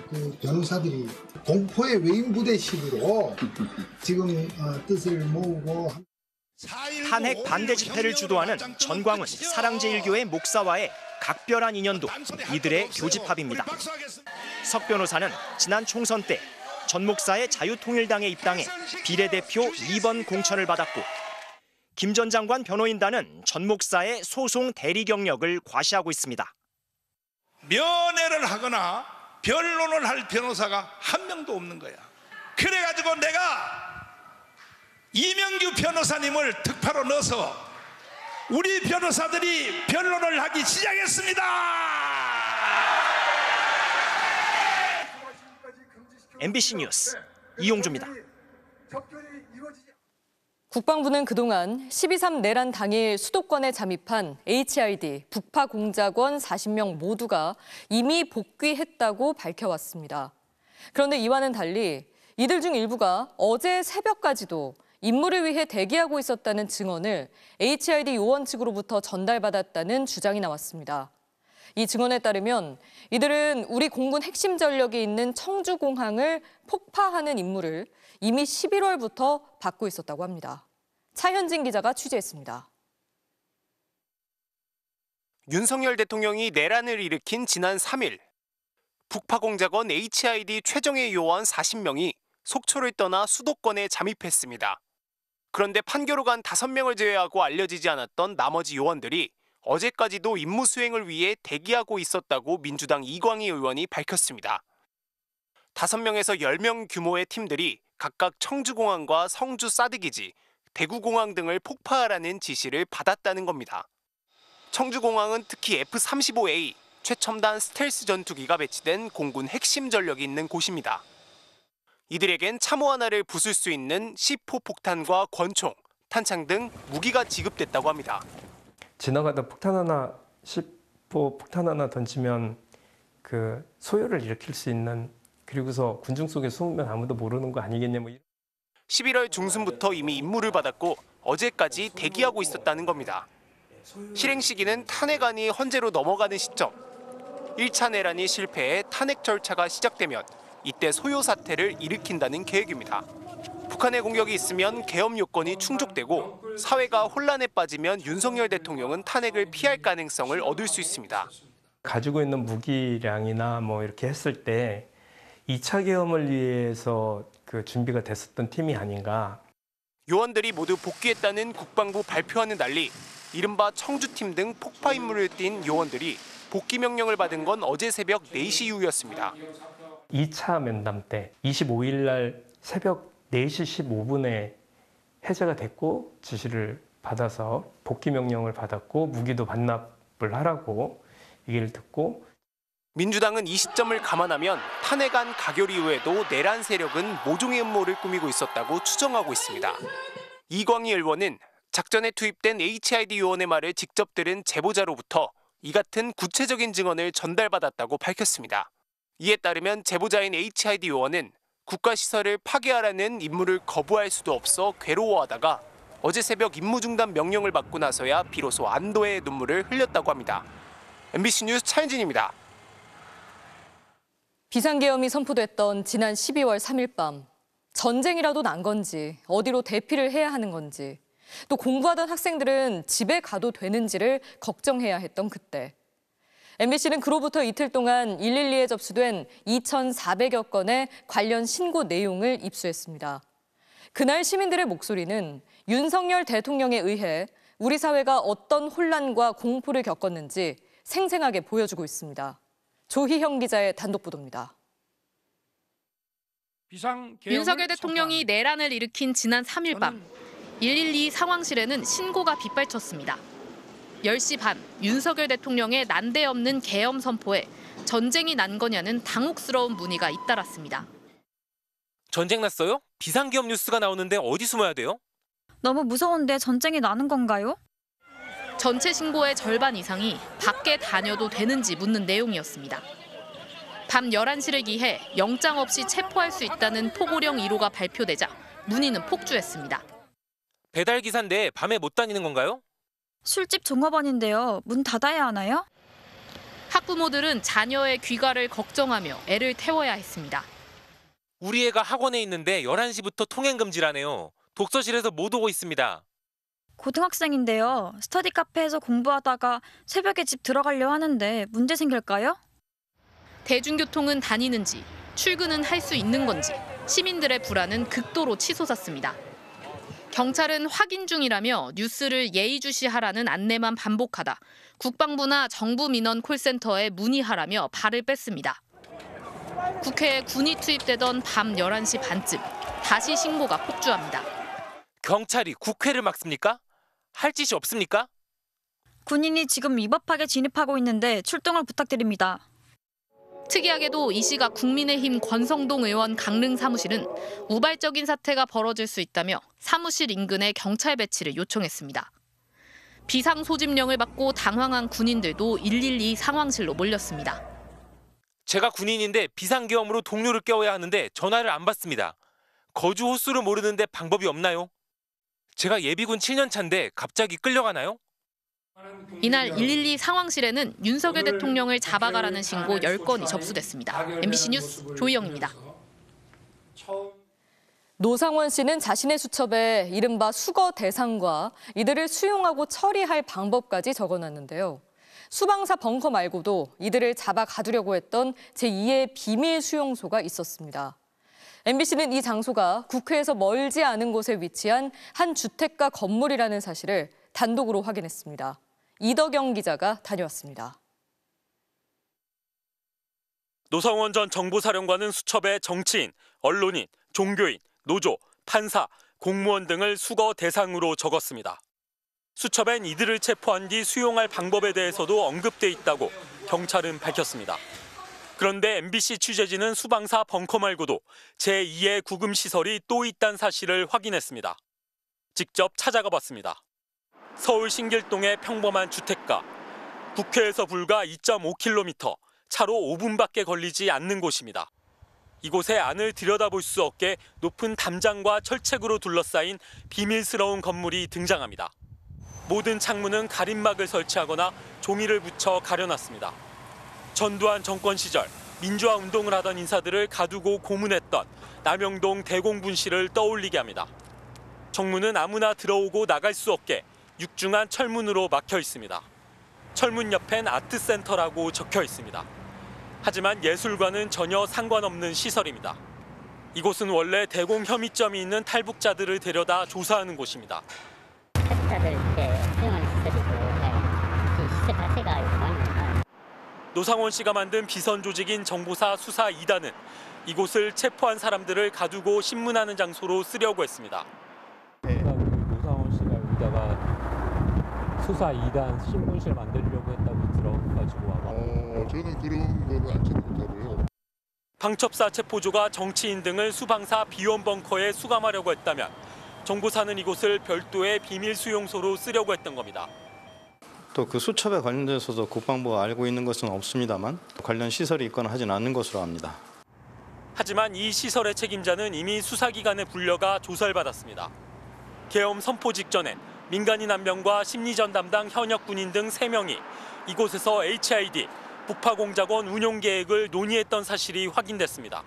그 변호사들이 공포의 외인 부대식으로 지금 뜻을 모으고 탄핵 반대 집회를 주도하는 전광훈 사랑제일교회 목사와의 각별한 인연도 이들의 교집합입니다. 석 변호사는 지난 총선 때 전 목사의 자유통일당에 입당해 비례대표 2번 공천을 받았고 김 전 장관 변호인단은 전 목사의 소송 대리 경력을 과시하고 있습니다. 면회를 하거나 변론을 할 변호사가 한 명도 없는 거야. 그래가지고 내가 이명규 변호사님을 특파로 넣어서 우리 변호사들이 변론을 하기 시작했습니다. MBC 뉴스 이용주입니다. 국방부는 그동안 12.3 내란 당일 수도권에 잠입한 HID 북파 공작원 40명 모두가 이미 복귀했다고 밝혀왔습니다. 그런데 이와는 달리 이들 중 일부가 어제 새벽까지도 임무를 위해 대기하고 있었다는 증언을 HID 요원 측으로부터 전달받았다는 주장이 나왔습니다. 이 증언에 따르면 이들은 우리 공군 핵심 전력이 있는 청주공항을 폭파하는 임무를 이미 11월부터 받고 있었다고 합니다. 차현진 기자가 취재했습니다. 윤석열 대통령이 내란을 일으킨 지난 3일 북파공작원 HID 최정예 요원 40명이 속초를 떠나 수도권에 잠입했습니다. 그런데 판교로 간 5명을 제외하고 알려지지 않았던 나머지 요원들이 어제까지도 임무 수행을 위해 대기하고 있었다고 민주당 이광희 의원이 밝혔습니다. 5명에서 10명 규모의 팀들이 각각 청주공항과 성주 사드기지, 대구공항 등을 폭파하라는 지시를 받았다는 겁니다. 청주공항은 특히 F-35A, 최첨단 스텔스 전투기가 배치된 공군 핵심 전력이 있는 곳입니다. 이들에겐 참호 하나를 부술 수 있는 C4 폭탄과 권총, 탄창 등 무기가 지급됐다고 합니다. 지나가다 폭탄 하나, C4 폭탄 하나 던지면 그 소요를 일으킬 수 있는, 그리고서 군중 속에 숨으면 아무도 모르는 거 아니겠냐 뭐. 11월 중순부터 이미 임무를 받았고 어제까지 대기하고 있었다는 겁니다. 실행 시기는 탄핵안이 헌재로 넘어가는 시점. 1차 내란이 실패해 탄핵 절차가 시작되면 이때 소요 사태를 일으킨다는 계획입니다. 북한의 공격이 있으면 계엄 요건이 충족되고 사회가 혼란에 빠지면 윤석열 대통령은 탄핵을 피할 가능성을 얻을 수 있습니다. 가지고 있는 무기량이나 뭐 이렇게 했을 때 2차 계엄을 위해서 그 준비가 됐었던 팀이 아닌가. 요원들이 모두 복귀했다는 국방부 발표와는 달리 이른바 청주팀 등 폭파 임무를 띈 요원들이 복귀 명령을 받은 건 어제 새벽 4시 이후였습니다. 2차 면담 때 25일 날 새벽 4시 15분에 해제가 됐고 지시를 받아서 복귀 명령을 받았고 무기도 반납을 하라고 얘기를 듣고, 민주당은 이 시점을 감안하면 탄핵안 가결 이후에도 내란 세력은 모종의 음모를 꾸미고 있었다고 추정하고 있습니다. 이광희 의원은 작전에 투입된 HID 요원의 말을 직접 들은 제보자로부터 이 같은 구체적인 증언을 전달받았다고 밝혔습니다. 이에 따르면 제보자인 HID 요원은 국가시설을 파괴하라는 임무를 거부할 수도 없어 괴로워하다가 어제 새벽 임무 중단 명령을 받고 나서야 비로소 안도의 눈물을 흘렸다고 합니다. MBC 뉴스 차현진입니다. 비상계엄이 선포됐던 지난 12월 3일 밤, 전쟁이라도 난 건지 어디로 대피를 해야 하는 건지 또 공부하던 학생들은 집에 가도 되는지를 걱정해야 했던 그때. MBC는 그로부터 이틀 동안 112에 접수된 2,400여 건의 관련 신고 내용을 입수했습니다. 그날 시민들의 목소리는 윤석열 대통령에 의해 우리 사회가 어떤 혼란과 공포를 겪었는지 생생하게 보여주고 있습니다. 조희형 기자의 단독 보도입니다. 윤석열 대통령이 내란을 일으킨 지난 3일 밤 112 상황실에는 신고가 빗발쳤습니다. 10시 반 윤석열 대통령의 난데없는 계엄 선포에 전쟁이 난 거냐는 당혹스러운 문의가 잇따랐습니다. 전쟁 났어요? 비상기업 뉴스가 나오는데 어디 숨어야 돼요? 너무 무서운데 전쟁이 나는 건가요? 전체 신고의 절반 이상이 밖에 다녀도 되는지 묻는 내용이었습니다. 밤 11시를 기해 영장 없이 체포할 수 있다는 포고령 1호가 발표되자 문의는 폭주했습니다. 배달 기사인데 밤에 못 다니는 건가요? 술집 종업원인데요. 문 닫아야 하나요? 학부모들은 자녀의 귀가를 걱정하며 애를 태워야 했습니다. 우리 애가 학원에 있는데 11시부터 통행 금지라네요. 독서실에서 못 오고 있습니다. 고등학생인데요. 스터디 카페에서 공부하다가 새벽에 집 들어가려 하는데 문제 생길까요? 대중교통은 다니는지, 출근은 할 수 있는 건지 시민들의 불안은 극도로 치솟았습니다. 경찰은 확인 중이라며 뉴스를 예의주시하라는 안내만 반복하다 국방부나 정부 민원 콜센터에 문의하라며 발을 뺐습니다. 국회에 군이 투입되던 밤 11시 반쯤 다시 신고가 폭주합니다. 경찰이 국회를 막습니까? 할 짓이 없습니까? 군인이 지금 위법하게 진입하고 있는데 출동을 부탁드립니다. 특이하게도 이 시각 국민의힘 권성동 의원 강릉 사무실은 우발적인 사태가 벌어질 수 있다며 사무실 인근에 경찰 배치를 요청했습니다. 비상 소집령을 받고 당황한 군인들도 112 상황실로 몰렸습니다. 제가 군인인데 비상계엄으로 동료를 깨워야 하는데 전화를 안 받습니다. 거주 호수를 모르는데 방법이 없나요? 제가 예비군 7년 차인데 갑자기 끌려가나요? 이날 112 상황실에는 윤석열 대통령을 잡아가라는 신고 10건이 접수됐습니다. MBC 뉴스 조희영입니다. 노상원 씨는 자신의 수첩에 이른바 수거 대상과 이들을 수용하고 처리할 방법까지 적어놨는데요. 수방사 벙커 말고도 이들을 잡아 가두려고 했던 제2의 비밀 수용소가 있었습니다. MBC는 이 장소가 국회에서 멀지 않은 곳에 위치한 한 주택가 건물이라는 사실을 단독으로 확인했습니다. 이덕영 기자가 다녀왔습니다. 노상원 전 정보사령관은 수첩에 정치인, 언론인, 종교인, 노조, 판사, 공무원 등을 수거 대상으로 적었습니다. 수첩엔 이들을 체포한 뒤 수용할 방법에 대해서도 언급돼 있다고 경찰은 밝혔습니다. 그런데 MBC 취재진은 수방사 벙커 말고도 제2의 구금시설이 또 있다는 사실을 확인했습니다. 직접 찾아가 봤습니다. 서울 신길동의 평범한 주택가. 국회에서 불과 2.5km, 차로 5분밖에 걸리지 않는 곳입니다. 이곳의 안을 들여다볼 수 없게 높은 담장과 철책으로 둘러싸인 비밀스러운 건물이 등장합니다. 모든 창문은 가림막을 설치하거나 종이를 붙여 가려놨습니다. 전두환 정권 시절 민주화 운동을 하던 인사들을 가두고 고문했던 남영동 대공분실을 떠올리게 합니다. 정문은 아무나 들어오고 나갈 수 없게 육중한 철문으로 막혀 있습니다. 철문 옆엔 아트센터라고 적혀 있습니다. 하지만 예술과는 전혀 상관없는 시설입니다. 이곳은 원래 대공 혐의점이 있는 탈북자들을 데려다 조사하는 곳입니다. 노상원 씨가 만든 비선 조직인 정보사 수사 2단은 이곳을 체포한 사람들을 가두고 신문하는 장소로 쓰려고 했습니다. 노상원 씨가 여기다가 수사 2단 신문실 만들려고 했다고 들어가지고 와봐. 저는 그런 거는 알지 못하고요. 방첩사 체포조가 정치인 등을 수방사 비원 벙커에 수감하려고 했다면 정보사는 이곳을 별도의 비밀 수용소로 쓰려고 했던 겁니다. 또 그 수첩에 관련돼서도 국방부가 알고 있는 것은 없습니다만 관련 시설이 있거나 하진 않는 것으로 압니다. 하지만 이 시설의 책임자는 이미 수사기관에 불려가 조사를 받았습니다. 계엄 선포 직전엔 민간인 1명과 심리전 담당 현역 군인 등 3명이 이곳에서 HID, 북파공작원 운용 계획을 논의했던 사실이 확인됐습니다.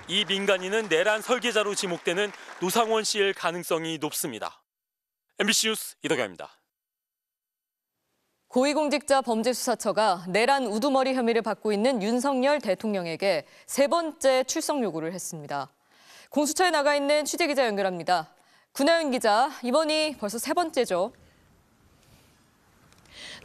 이 민간인은 내란 설계자로 지목되는 노상원 씨일 가능성이 높습니다. MBC 뉴스 이덕영입니다. 고위공직자 범죄수사처가 내란 우두머리 혐의를 받고 있는 윤석열 대통령에게 3번째 출석 요구를 했습니다. 공수처에 나가 있는 취재기자 연결합니다. 구나연 기자, 이번이 벌써 세 번째죠.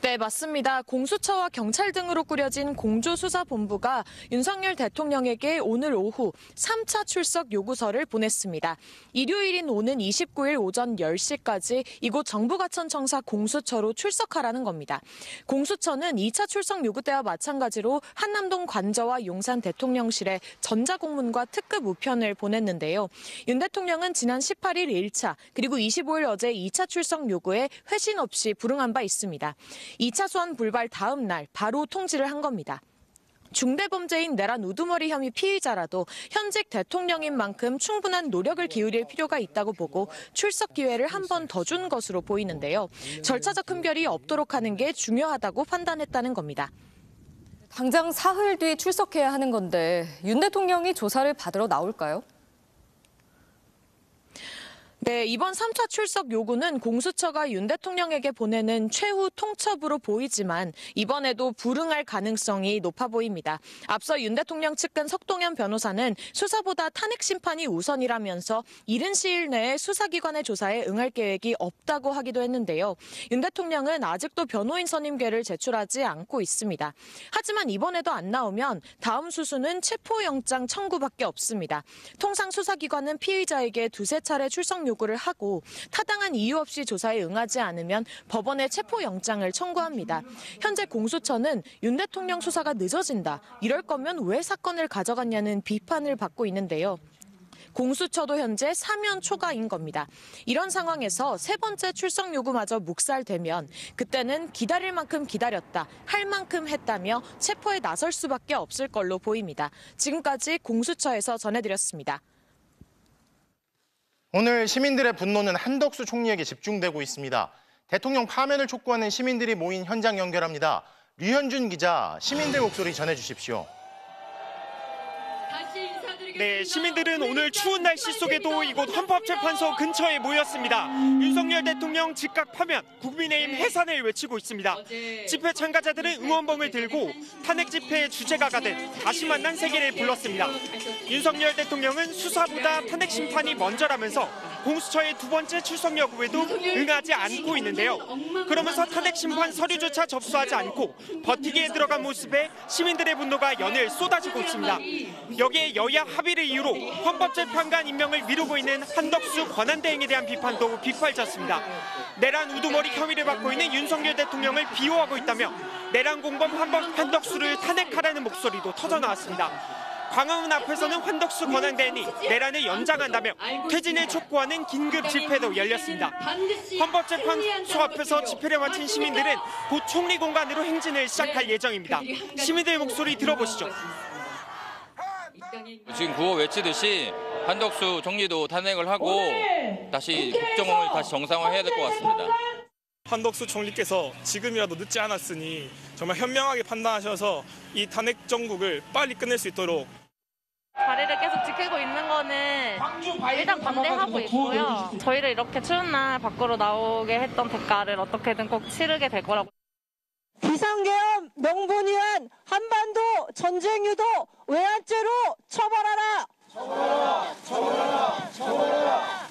네, 맞습니다. 공수처와 경찰 등으로 꾸려진 공조수사본부가 윤석열 대통령에게 오늘 오후 3차 출석 요구서를 보냈습니다. 일요일인 오는 29일 오전 10시까지 이곳 정부과천청사 공수처로 출석하라는 겁니다. 공수처는 2차 출석 요구 때와 마찬가지로 한남동 관저와 용산 대통령실에 전자공문과 특급 우편을 보냈는데요. 윤 대통령은 지난 18일 1차 그리고 25일 어제 2차 출석 요구에 회신 없이 불응한 바 있습니다. 2차 소환 불발 다음 날 바로 통지를 한 겁니다. 중대범죄인 내란 우두머리 혐의 피의자라도 현직 대통령인 만큼 충분한 노력을 기울일 필요가 있다고 보고 출석 기회를 한 번 더 준 것으로 보이는데요. 절차적 흠결이 없도록 하는 게 중요하다고 판단했다는 겁니다. 당장 사흘 뒤 출석해야 하는 건데 윤 대통령이 조사를 받으러 나올까요? 네, 이번 3차 출석 요구는 공수처가 윤 대통령에게 보내는 최후 통첩으로 보이지만 이번에도 불응할 가능성이 높아 보입니다. 앞서 윤 대통령 측근 석동현 변호사는 수사보다 탄핵 심판이 우선이라면서 이른 시일 내에 수사기관의 조사에 응할 계획이 없다고 하기도 했는데요. 윤 대통령은 아직도 변호인 선임계를 제출하지 않고 있습니다. 하지만 이번에도 안 나오면 다음 수순은 체포영장 청구밖에 없습니다. 통상 수사기관은 피의자에게 두세 차례 출석 요구를 하고 타당한 이유 없이 조사에 응하지 않으면 법원에 체포영장을 청구합니다. 현재 공수처는 윤 대통령 수사가 늦어진다. 이럴 거면 왜 사건을 가져갔냐는 비판을 받고 있는데요. 공수처도 현재 사면 초과인 겁니다. 이런 상황에서 세 번째 출석 요구마저 묵살되면 그때는 기다릴 만큼 기다렸다, 할 만큼 했다며 체포에 나설 수밖에 없을 걸로 보입니다. 지금까지 공수처에서 전해드렸습니다. 오늘 시민들의 분노는 한덕수 총리에게 집중되고 있습니다. 대통령 파면을 촉구하는 시민들이 모인 현장 연결합니다. 류현준 기자, 시민들 목소리 전해주십시오. 네, 시민들은 오늘 추운 날씨 속에도 이곳 헌법재판소 근처에 모였습니다. 윤석열 대통령 즉각 파면, 국민의힘 해산을 외치고 있습니다. 집회 참가자들은 응원봉을 들고 탄핵 집회의 주제가가 된 다시 만난 세계를 불렀습니다. 윤석열 대통령은 수사보다 탄핵 심판이 먼저라면서 공수처의 두 번째 출석 요구에도 응하지 않고 있는데요. 그러면서 탄핵 심판 서류조차 접수하지 않고 버티기에 들어간 모습에 시민들의 분노가 연일 쏟아지고 있습니다. 여기에 여야 합의를 이유로 헌법재판관 임명을 미루고 있는 한덕수 권한대행에 대한 비판도 빗발쳤습니다. 내란 우두머리 혐의를 받고 있는 윤석열 대통령을 비호하고 있다며 내란 공범 한덕수를 탄핵하라는 목소리도 터져나왔습니다. 광화문 앞에서는 한덕수 권한대행이 내란을 연장한다며 퇴진을 촉구하는 긴급 집회도 열렸습니다. 헌법재판소 앞에서 집회를 마친 시민들은 곧 총리 공간으로 행진을 시작할 예정입니다. 시민들 목소리 들어보시죠. 지금 구호 외치듯이 한덕수 총리도 탄핵을 하고 다시 국정을 다시 정상화해야 될 것 같습니다. 한덕수 총리께서 지금이라도 늦지 않았으니 정말 현명하게 판단하셔서 이 탄핵 정국을 빨리 끝낼 수 있도록 자리를 계속 지키고 있는 거는 일단 반대하고 있고요. 저희를 이렇게 추운 날 밖으로 나오게 했던 대가를 어떻게든 꼭 치르게 될 거라고. 비상계엄 명분위한 한반도 전쟁 유도 외환죄로 처벌하라. 처벌하라. 처벌하라. 처벌하라.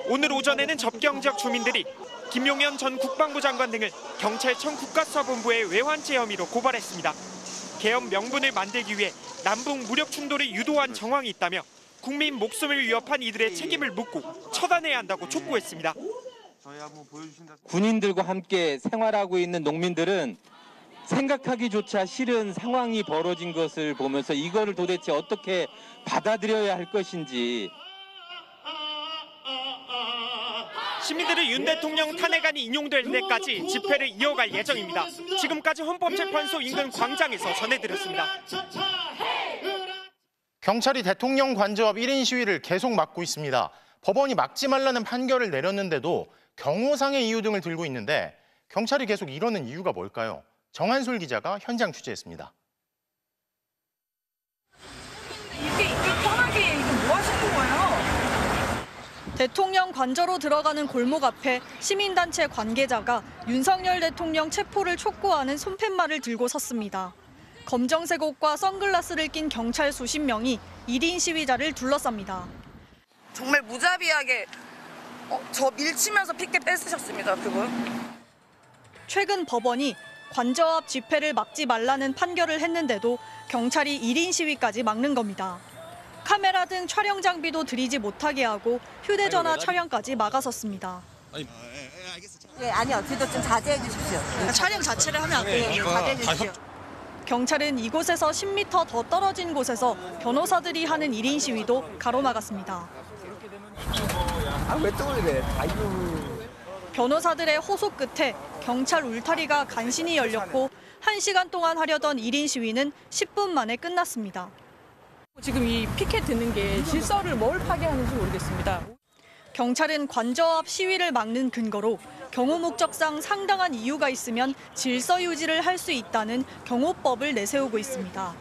오늘 오전에는 접경 지역 주민들이 김용현 전 국방부 장관 등을 경찰청 국가수사본부에 외환죄 혐의로 고발했습니다. 계엄 명분을 만들기 위해 남북 무력 충돌을 유도한 정황이 있다며 국민 목숨을 위협한 이들의 책임을 묻고 처단해야 한다고 촉구했습니다. 군인들과 함께 생활하고 있는 농민들은 생각하기조차 싫은 상황이 벌어진 것을 보면서 이거를 도대체 어떻게 받아들여야 할 것인지. 시민들은 윤 대통령 탄핵안이 인용될 때까지 집회를 이어갈 예정입니다. 지금까지 헌법재판소 인근 광장에서 전해드렸습니다. 경찰이 대통령 관저 앞 1인 시위를 계속 막고 있습니다. 법원이 막지 말라는 판결을 내렸는데도 경호상의 이유 등을 들고 있는데 경찰이 계속 이러는 이유가 뭘까요? 정한솔 기자가 현장 취재했습니다. 이게 편하게 뭐 하시는 거예요? 대통령 관저로 들어가는 골목 앞에 시민단체 관계자가 윤석열 대통령 체포를 촉구하는 손팻말을 들고 섰습니다. 검정색 옷과 선글라스를 낀 경찰 수십 명이 1인 시위자를 둘러쌉니다. 정말 무자비하게 저 밀치면서 피켓 뺏으셨습니다, 그분. 최근 법원이 관저 앞 집회를 막지 말라는 판결을 했는데도 경찰이 1인 시위까지 막는 겁니다. 카메라 등 촬영 장비도 들이지 못하게 하고 휴대전화 촬영까지 막아섰습니다. 아니요, 저도 좀 자제해 주십시오. 촬영 자체를 하면 안 돼요. 자제해 주십시오. 경찰은 이곳에서 10m 더 떨어진 곳에서 변호사들이 하는 1인 시위도 가로막았습니다. 왜 또 그래? 변호사들의 호소 끝에 경찰 울타리가 간신히 열렸고 1시간 동안 하려던 1인 시위는 10분 만에 끝났습니다. 지금 이 피켓 드는 게 질서를 뭘 파괴하는지 모르겠습니다. 경찰은 관저 앞 시위를 막는 근거로 경호 목적상 상당한 이유가 있으면 질서 유지를 할 수 있다는 경호법을 내세우고 있습니다.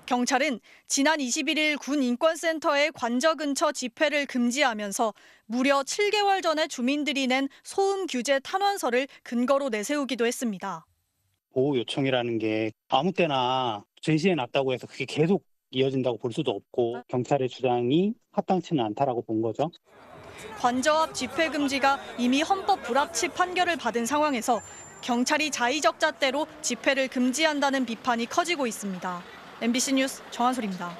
경찰은 지난 21일 군 인권센터의 관저 근처 집회를 금지하면서 무려 7개월 전에 주민들이 낸 소음 규제 탄원서를 근거로 내세우기도 했습니다. 보호 요청이라는 게 아무 때나 제시해 놨다고 해서 그게 계속 이어진다고 볼 수도 없고 경찰의 주장이 합당치는 않다라고 본 거죠. 관저 앞 집회 금지가 이미 헌법 불합치 판결을 받은 상황에서 경찰이 자의적 잣대로 집회를 금지한다는 비판이 커지고 있습니다. MBC 뉴스 정한솔입니다.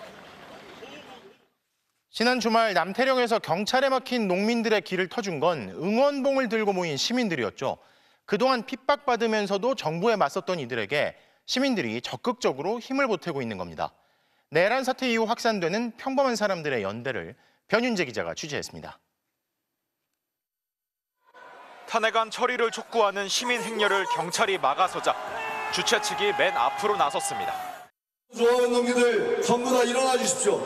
지난 주말 남태령에서 경찰에 막힌 농민들의 길을 터준 건 응원봉을 들고 모인 시민들이었죠. 그동안 핍박받으면서도 정부에 맞섰던 이들에게 시민들이 적극적으로 힘을 보태고 있는 겁니다. 내란 사태 이후 확산되는 평범한 사람들의 연대를 변윤재 기자가 취재했습니다. 탄핵안 처리를 촉구하는 시민 행렬을 경찰이 막아서자 주최 측이 맨 앞으로 나섰습니다. 좋아하는 농민들 전부 다 일어나 주십시오.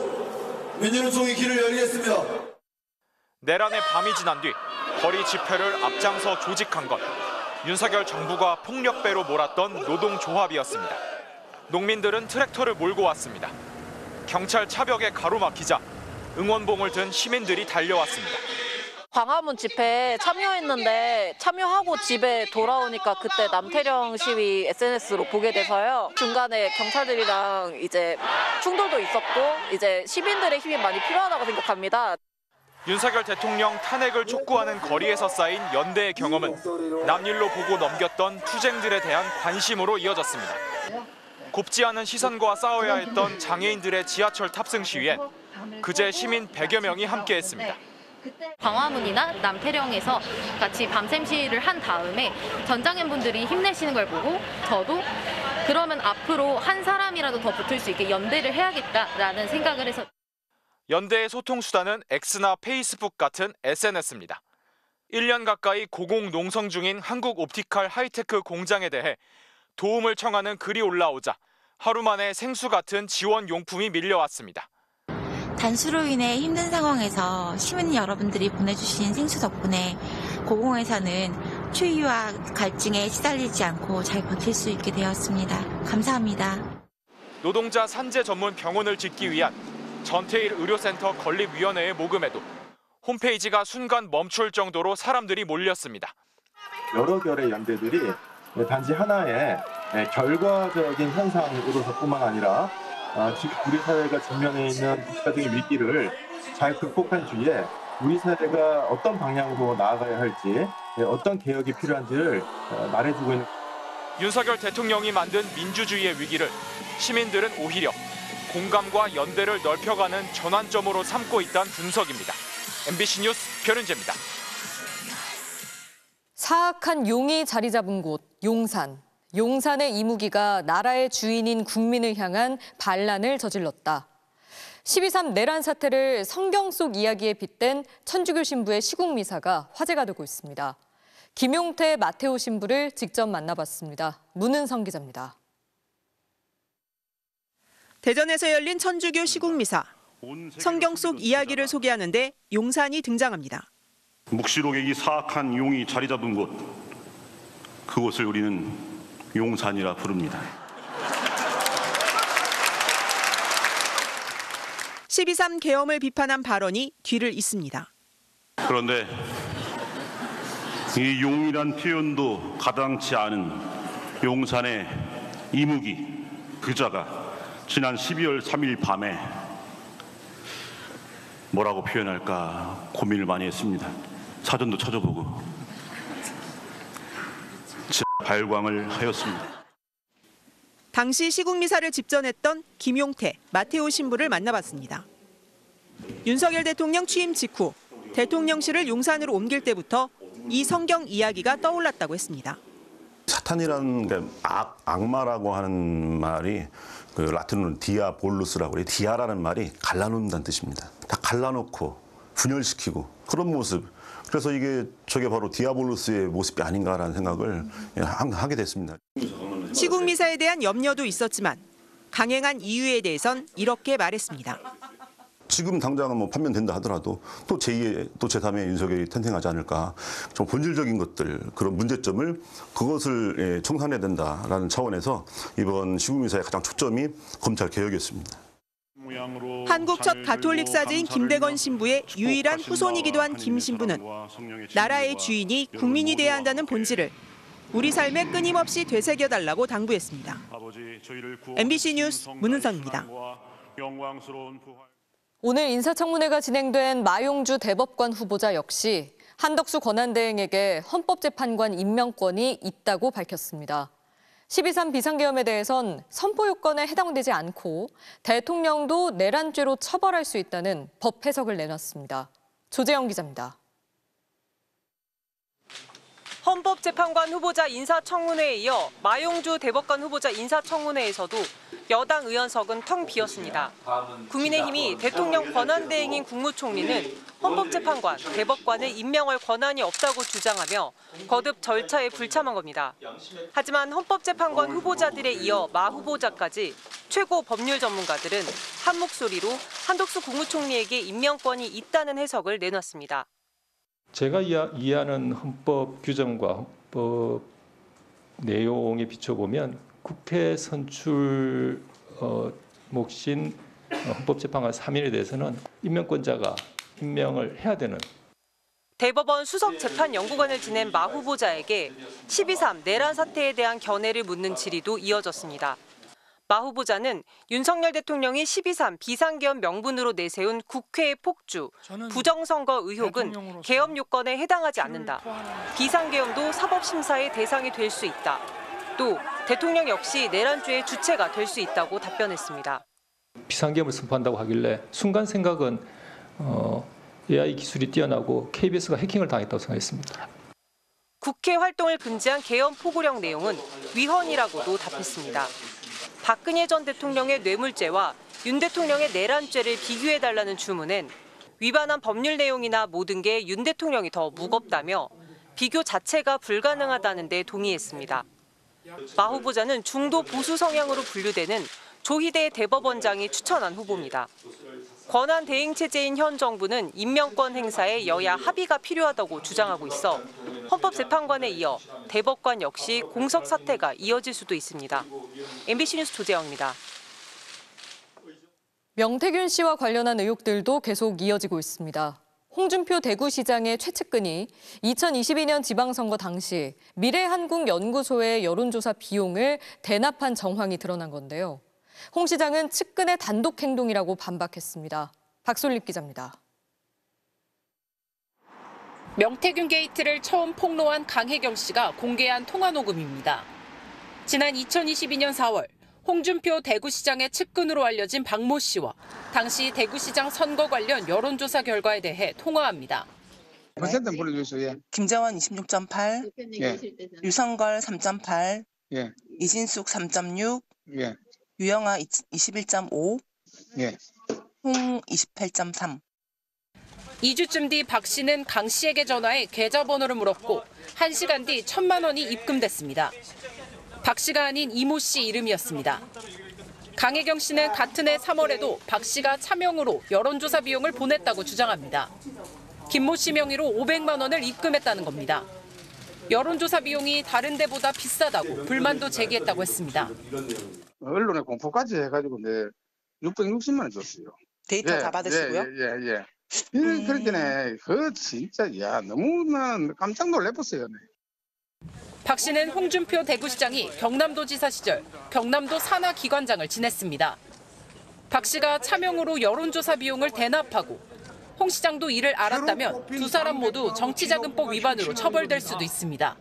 민주노총이 길을 열겠습니다. 내란의 밤이 지난 뒤 거리 집회를 앞장서 조직한 건 윤석열 정부가 폭력배로 몰았던 노동조합이었습니다. 농민들은 트랙터를 몰고 왔습니다. 경찰 차벽에 가로막히자 응원봉을 든 시민들이 달려왔습니다. 광화문 집회에 참여했는데 참여하고 집에 돌아오니까 그때 남태령 시위 SNS로 보게 돼서요. 중간에 경찰들이랑 이제 충돌도 있었고 이제 시민들의 힘이 많이 필요하다고 생각합니다. 윤석열 대통령 탄핵을 촉구하는 거리에서 쌓인 연대의 경험은 남일로 보고 넘겼던 투쟁들에 대한 관심으로 이어졌습니다. 곱지 않은 시선과 싸워야 했던 장애인들의 지하철 탑승 시위엔 그제 시민 100여 명이 함께했습니다. 광화문이나 남태령에서 같이 밤샘 시위를 한 다음에 전장인분들이 힘내시는 걸 보고 저도 그러면 앞으로 한 사람이라도 더 붙을 수 있게 연대를 해야겠다라는 생각을 해서 연대의 소통 수단은 X나 페이스북 같은 SNS입니다. 1년 가까이 고공 농성 중인 한국 옵티칼 하이테크 공장에 대해 도움을 청하는 글이 올라오자 하루 만에 생수 같은 지원 용품이 밀려왔습니다. 단수로 인해 힘든 상황에서 시민 여러분들이 보내주신 생수 덕분에 고공에서는 추위와 갈증에 시달리지 않고 잘 버틸 수 있게 되었습니다. 감사합니다. 노동자 산재 전문 병원을 짓기 위한 전태일 의료센터 건립위원회의 모금에도 홈페이지가 순간 멈출 정도로 사람들이 몰렸습니다. 여러 결의 연대들이 단지 하나의 결과적인 현상으로서뿐만 아니라 지금 우리 사회가 직면해 있는 국가적인 위기를 잘 극복한 뒤에 우리 사회가 어떤 방향으로 나아가야 할지, 어떤 개혁이 필요한지를 말해주고 있는. 윤석열 대통령이 만든 민주주의의 위기를 시민들은 오히려 공감과 연대를 넓혀가는 전환점으로 삼고 있다는 분석입니다. MBC 뉴스 변은재입니다. 사악한 용이 자리 잡은 곳, 용산. 용산의 이무기가 나라의 주인인 국민을 향한 반란을 저질렀다. 12.3 내란 사태를 성경 속 이야기에 빗댄 천주교 신부의 시국 미사가 화제가 되고 있습니다. 김용태 마테오 신부를 직접 만나봤습니다. 문은성 기자입니다. 대전에서 열린 천주교 시국 미사. 성경 속 이야기를 소개하는데 용산이 등장합니다. 묵시록의 이 사악한 용이 자리 잡은 곳, 그곳을 우리는 용산이라 부릅니다. 12.3 계엄을 비판한 발언이 뒤를 잇습니다. 그런데 이 용이란 표현도 가당치 않은 용산의 이무기, 그자가 지난 12월 3일 밤에 뭐라고 표현할까 고민을 많이 했습니다. 사전도 찾아보고 발광을 하였습니다. 당시 시국미사를 집전했던 김용태, 마테오 신부를 만나봤습니다. 윤석열 대통령 취임 직후 대통령실을 용산으로 옮길 때부터 이 성경 이야기가 떠올랐다고 했습니다. 사탄이라는 게 악마라고 하는 말이 그 라틴어는 디아볼루스라고 해요. 디아라는 말이 갈라놓는다는 뜻입니다. 다 갈라놓고 분열시키고 그런 모습. 그래서 저게 바로 디아볼루스의 모습이 아닌가라는 생각을 하게 됐습니다. 시국미사에 대한 염려도 있었지만 강행한 이유에 대해선 이렇게 말했습니다. 지금 당장은 뭐 판면된다 하더라도 또 제2의 또 제3의 윤석열이 탄생하지 않을까. 좀 본질적인 것들, 그런 문제점을 그것을 청산해야 된다라는 차원에서 이번 시국미사의 가장 초점이 검찰 개혁이었습니다. 한국 첫 가톨릭 사제인 김대건 신부의 유일한 후손이기도 한 김 신부는 나라의 주인이 국민이 돼야 한다는 본질을 우리 삶에 끊임없이 되새겨달라고 당부했습니다. MBC 뉴스 문은성입니다. 오늘 인사청문회가 진행된 마용주 대법관 후보자 역시 한덕수 권한대행에게 헌법재판관 임명권이 있다고 밝혔습니다. 12.3 비상계엄에 대해선 선포 요건에 해당되지 않고 대통령도 내란죄로 처벌할 수 있다는 법 해석을 내놨습니다. 조재영 기자입니다. 헌법재판관 후보자 인사청문회에 이어 마용주 대법관 후보자 인사청문회에서도 여당 의원석은 텅 비었습니다. 국민의힘이 대통령 권한대행인 국무총리는 헌법재판관, 대법관을 임명할 권한이 없다고 주장하며 거듭 절차에 불참한 겁니다. 하지만 헌법재판관 후보자들에 이어 마 후보자까지 최고 법률 전문가들은 한 목소리로 한덕수 국무총리에게 임명권이 있다는 해석을 내놨습니다. 제가 이해하는 헌법 규정과 헌법 내용에 비춰보면 국회 선출 몫인 헌법재판관 3인에 대해서는 임명권자가 임명을 해야 되는. 대법원 수석재판연구관을 지낸 마 후보자에게 12.3 내란 사태에 대한 견해를 묻는 질의도 이어졌습니다. 마 후보자는 윤석열 대통령이 12.3 비상계엄 명분으로 내세운 국회의 폭주, 부정선거 의혹은 계엄 요건에 해당하지 않는다. 비상계엄도 사법심사의 대상이 될 수 있다. 또 대통령 역시 내란죄의 주체가 될 수 있다고 답변했습니다. 비상계엄을 선포한다고 하길래 순간 생각은 AI 기술이 뛰어나고 KBS가 해킹을 당했다고 생각했습니다. 국회 활동을 금지한 계엄 포고령 내용은 위헌이라고도 답했습니다. 박근혜 전 대통령의 뇌물죄와 윤 대통령의 내란죄를 비교해달라는 주문엔 위반한 법률 내용이나 모든 게 윤 대통령이 더 무겁다며 비교 자체가 불가능하다는 데 동의했습니다. 마 후보자는 중도 보수 성향으로 분류되는 조희대 대법원장이 추천한 후보입니다. 권한 대행 체제인 현 정부는 임명권 행사에 여야 합의가 필요하다고 주장하고 있어 헌법재판관에 이어 대법관 역시 공석 사태가 이어질 수도 있습니다. MBC 뉴스 조재영입니다. 명태균 씨와 관련한 의혹들도 계속 이어지고 있습니다. 홍준표 대구시장의 최측근이 2022년 지방선거 당시 미래한국연구소의 여론조사 비용을 대납한 정황이 드러난 건데요. 홍 시장은 측근의 단독 행동이라고 반박했습니다. 박솔립 기자입니다. 명태균 게이트를 처음 폭로한 강혜경 씨가 공개한 통화 녹음입니다. 지난 2022년 4월 홍준표 대구시장의 측근으로 알려진 박모 씨와 당시 대구시장 선거 관련 여론조사 결과에 대해 통화합니다. 퍼센트 불러주세요. 김재원 26.8, 예. 유성걸 3.8, 예. 이진숙 3.6, 예. 유영아 21.5, 예. 홍 28.3. 2주쯤 뒤 박 씨는 강 씨에게 전화해 계좌번호를 물었고 1시간 뒤 1,000만 원이 입금됐습니다. 박 씨가 아닌 이모 씨 이름이었습니다. 강혜경 씨는 같은 해 3월에도 박 씨가 차명으로 여론조사 비용을 보냈다고 주장합니다. 김모 씨 명의로 500만 원을 입금했다는 겁니다. 여론조사 비용이 다른 데보다 비싸다고 불만도 제기했다고 했습니다. 언론에 공포까지 해가지고 660만 원 줬어요. 데이터 다 받으시고요? 예. 그럴 때는 진짜 너무나 깜짝 놀랐어요. 박 씨는 홍준표 대구시장이 경남도지사 시절 경남도 산하기관장을 지냈습니다. 박 씨가 차명으로 여론조사 비용을 대납하고 홍 시장도 이를 알았다면 두 사람 모두 정치자금법 위반으로 처벌될 수도 있습니다.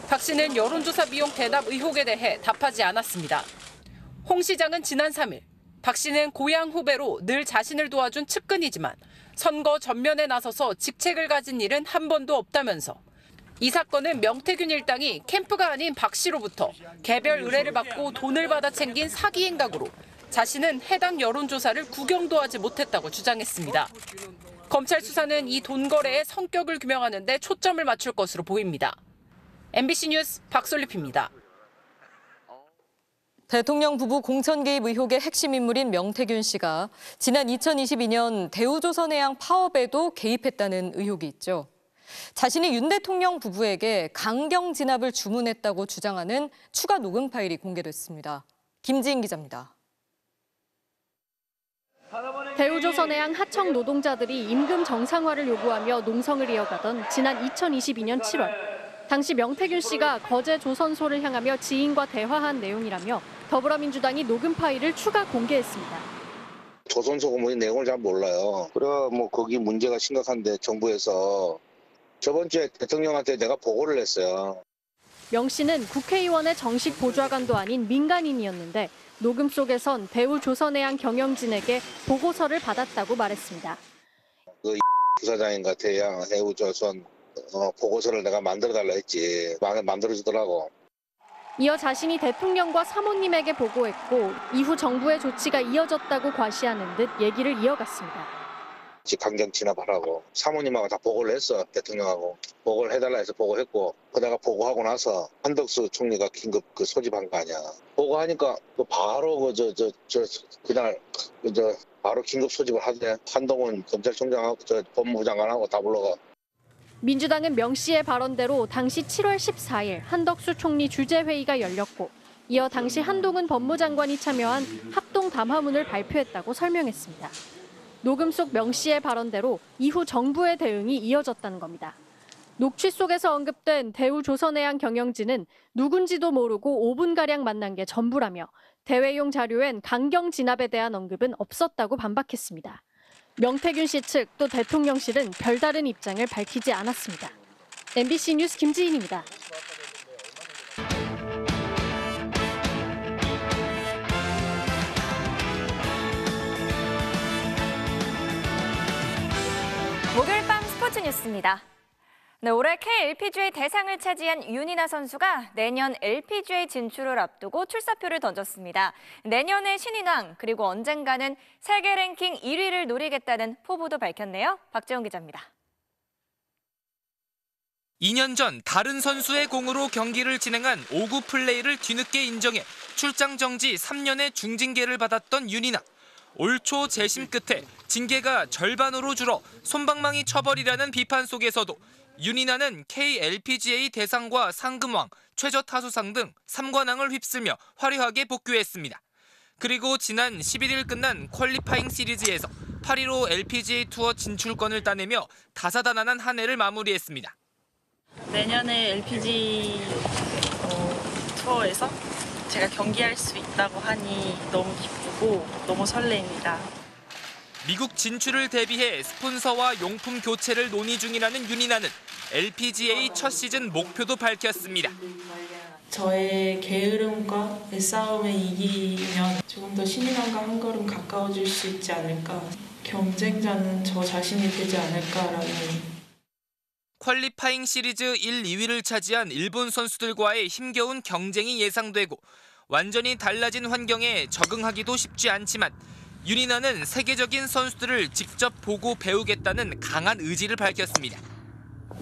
박 씨는 여론조사 비용 대납 의혹에 대해 답하지 않았습니다. 홍 시장은 지난 3일 박 씨는 고향 후배로 늘 자신을 도와준 측근이지만 선거 전면에 나서서 직책을 가진 일은 한 번도 없다면서 이 사건은 명태균 일당이 캠프가 아닌 박 씨로부터 개별 의뢰를 받고 돈을 받아 챙긴 사기 행각으로 자신은 해당 여론조사를 구경도 하지 못했다고 주장했습니다. 검찰 수사는 이 돈 거래의 성격을 규명하는 데 초점을 맞출 것으로 보입니다. MBC 뉴스 박솔립입니다. 대통령 부부 공천 개입 의혹의 핵심 인물인 명태균 씨가 지난 2022년 대우조선해양 파업에도 개입했다는 의혹이 있죠. 자신이 윤 대통령 부부에게 강경 진압을 주문했다고 주장하는 추가 녹음 파일이 공개됐습니다. 김지인 기자입니다. 대우조선해양 하청 노동자들이 임금 정상화를 요구하며 농성을 이어가던 지난 2022년 7월. 당시 명태균 씨가 거제 조선소를 향하며 지인과 대화한 내용이라며 더불어민주당이 녹음 파일을 추가 공개했습니다. 조선소 고문의 내용을 잘 몰라요. 그래 거기 문제가 심각한데 정부에서 저번 주에 대통령한테 내가 보고를 했어요. 명 씨는 국회의원의 정식 보좌관도 아닌 민간인이었는데 녹음 속에선 대우조선해양 경영진에게 보고서를 받았다고 말했습니다. 그 부사장인가 대우조선 보고서를 내가 만들어달라 했지. 만들어주더라고. 이어 자신이 대통령과 사모님에게 보고했고 이후 정부의 조치가 이어졌다고 과시하는 듯 얘기를 이어갔습니다. 강경 진압하라고 사모님하고 다 보고를 했어. 대통령하고 보고를 해달라 해서 보고했고 그다가 보고하고 나서 한덕수 총리가 긴급 소집한 거 아니야. 보고하니까 바로 그날 바로 긴급 소집을 하대. 한동훈 검찰총장하고 법무부 장관하고 다 불러가. 민주당은 명 씨의 발언대로 당시 7월 14일 한덕수 총리 주재회의가 열렸고 이어 당시 한동훈 법무장관이 참여한 합동 담화문을 발표했다고 설명했습니다. 녹음 속 명 씨의 발언대로 이후 정부의 대응이 이어졌다는 겁니다. 녹취 속에서 언급된 대우조선해양 경영진은 누군지도 모르고 5분가량 만난 게 전부라며 대외용 자료엔 강경 진압에 대한 언급은 없었다고 반박했습니다. 명태균 씨 측 또 대통령실은 별다른 입장을 밝히지 않았습니다. MBC 뉴스 김지인입니다. 목요일 밤 스포츠 뉴스입니다. 네, 올해 KLPGA 대상을 차지한 윤이나 선수가 내년 LPGA 진출을 앞두고 출사표를 던졌습니다. 내년의 신인왕 그리고 언젠가는 세계 랭킹 1위를 노리겠다는 포부도 밝혔네요. 박재훈 기자입니다. 2년 전 다른 선수의 공으로 경기를 진행한 오구 플레이를 뒤늦게 인정해 출장 정지 3년의 중징계를 받았던 윤이나. 올 초 재심 끝에 징계가 절반으로 줄어 솜방망이 처벌이라는 비판 속에서도 윤이나는 KLPGA 대상과 상금왕, 최저타수상 등 3관왕을 휩쓸며 화려하게 복귀했습니다. 그리고 지난 11일 끝난 퀄리파잉 시리즈에서 8위로 LPGA 투어 진출권을 따내며 다사다난한 한 해를 마무리했습니다. 내년에 LPGA 투어에서 제가 경기할 수 있다고 하니 너무 기쁘고 너무 설레입니다. 미국 진출을 대비해 스폰서와 용품 교체를 논의 중이라는 윤이나는 LPGA 첫 시즌 목표도 밝혔습니다. 저의 게으름과의 싸움에 이기면 조금 더 신인왕과 한 걸음 가까워질 수 있지 않을까. 경쟁자는 저 자신이 되지 않을까라는. 퀄리파잉 시리즈 1, 2위를 차지한 일본 선수들과의 힘겨운 경쟁이 예상되고 완전히 달라진 환경에 적응하기도 쉽지 않지만 윤이나는 세계적인 선수들을 직접 보고 배우겠다는 강한 의지를 밝혔습니다.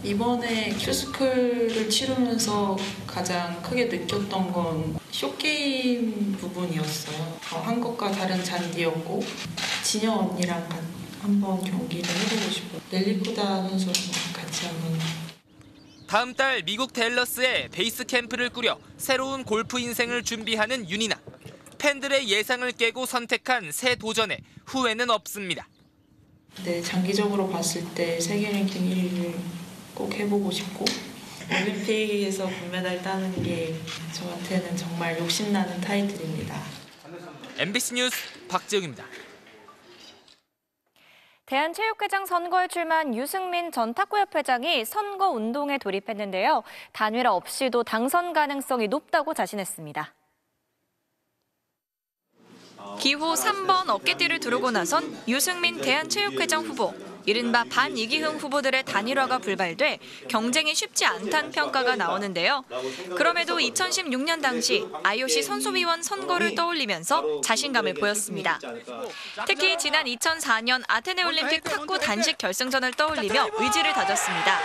이번에 큐스클을 치르면서 가장 크게 느꼈던 건 쇼게임 부분이었어요. 한국과 다른 잔디였고 진영 언니랑 한번 경기를 해보고 싶어요. 넬리코다 선수랑 같이 한번. 다음 달 미국 댈러스에 베이스 캠프를 꾸려 새로운 골프 인생을 준비하는 윤이나. 팬들의 예상을 깨고 선택한 새 도전에 후회는 없습니다. 네, 장기적으로 봤을 때 세계 랭킹 1위를 꼭 해보고 싶고 올림픽에서 금메달 따는 게 저한테는 정말 욕심나는 타이틀입니다. MBC 뉴스 박지영입니다. 대한체육회장 선거에 출마한 유승민 전 탁구협회장이 선거운동에 돌입했는데요. 단일화 없이도 당선 가능성이 높다고 자신했습니다. 기호 3번 어깨띠를 두르고 나선 유승민 대한체육회장 후보. 이른바 반이기흥 후보들의 단일화가 불발돼 경쟁이 쉽지 않다는 평가가 나오는데요. 그럼에도 2016년 당시 IOC 선수위원 선거를 떠올리면서 자신감을 보였습니다. 특히 지난 2004년 아테네 올림픽 탁구 단식 결승전을 떠올리며 의지를 다졌습니다.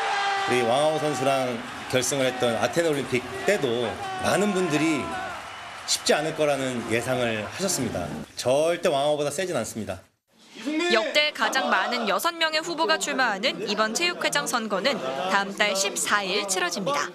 우리 왕하오 선수랑 결승을 했던 아테네 올림픽 때도 많은 분들이 쉽지 않을 거라는 예상을 하셨습니다. 절대 왕하오보다 세진 않습니다. 역대 가장 많은 6명의 후보가 출마하는 이번 체육회장 선거는 다음 달 14일 치러집니다.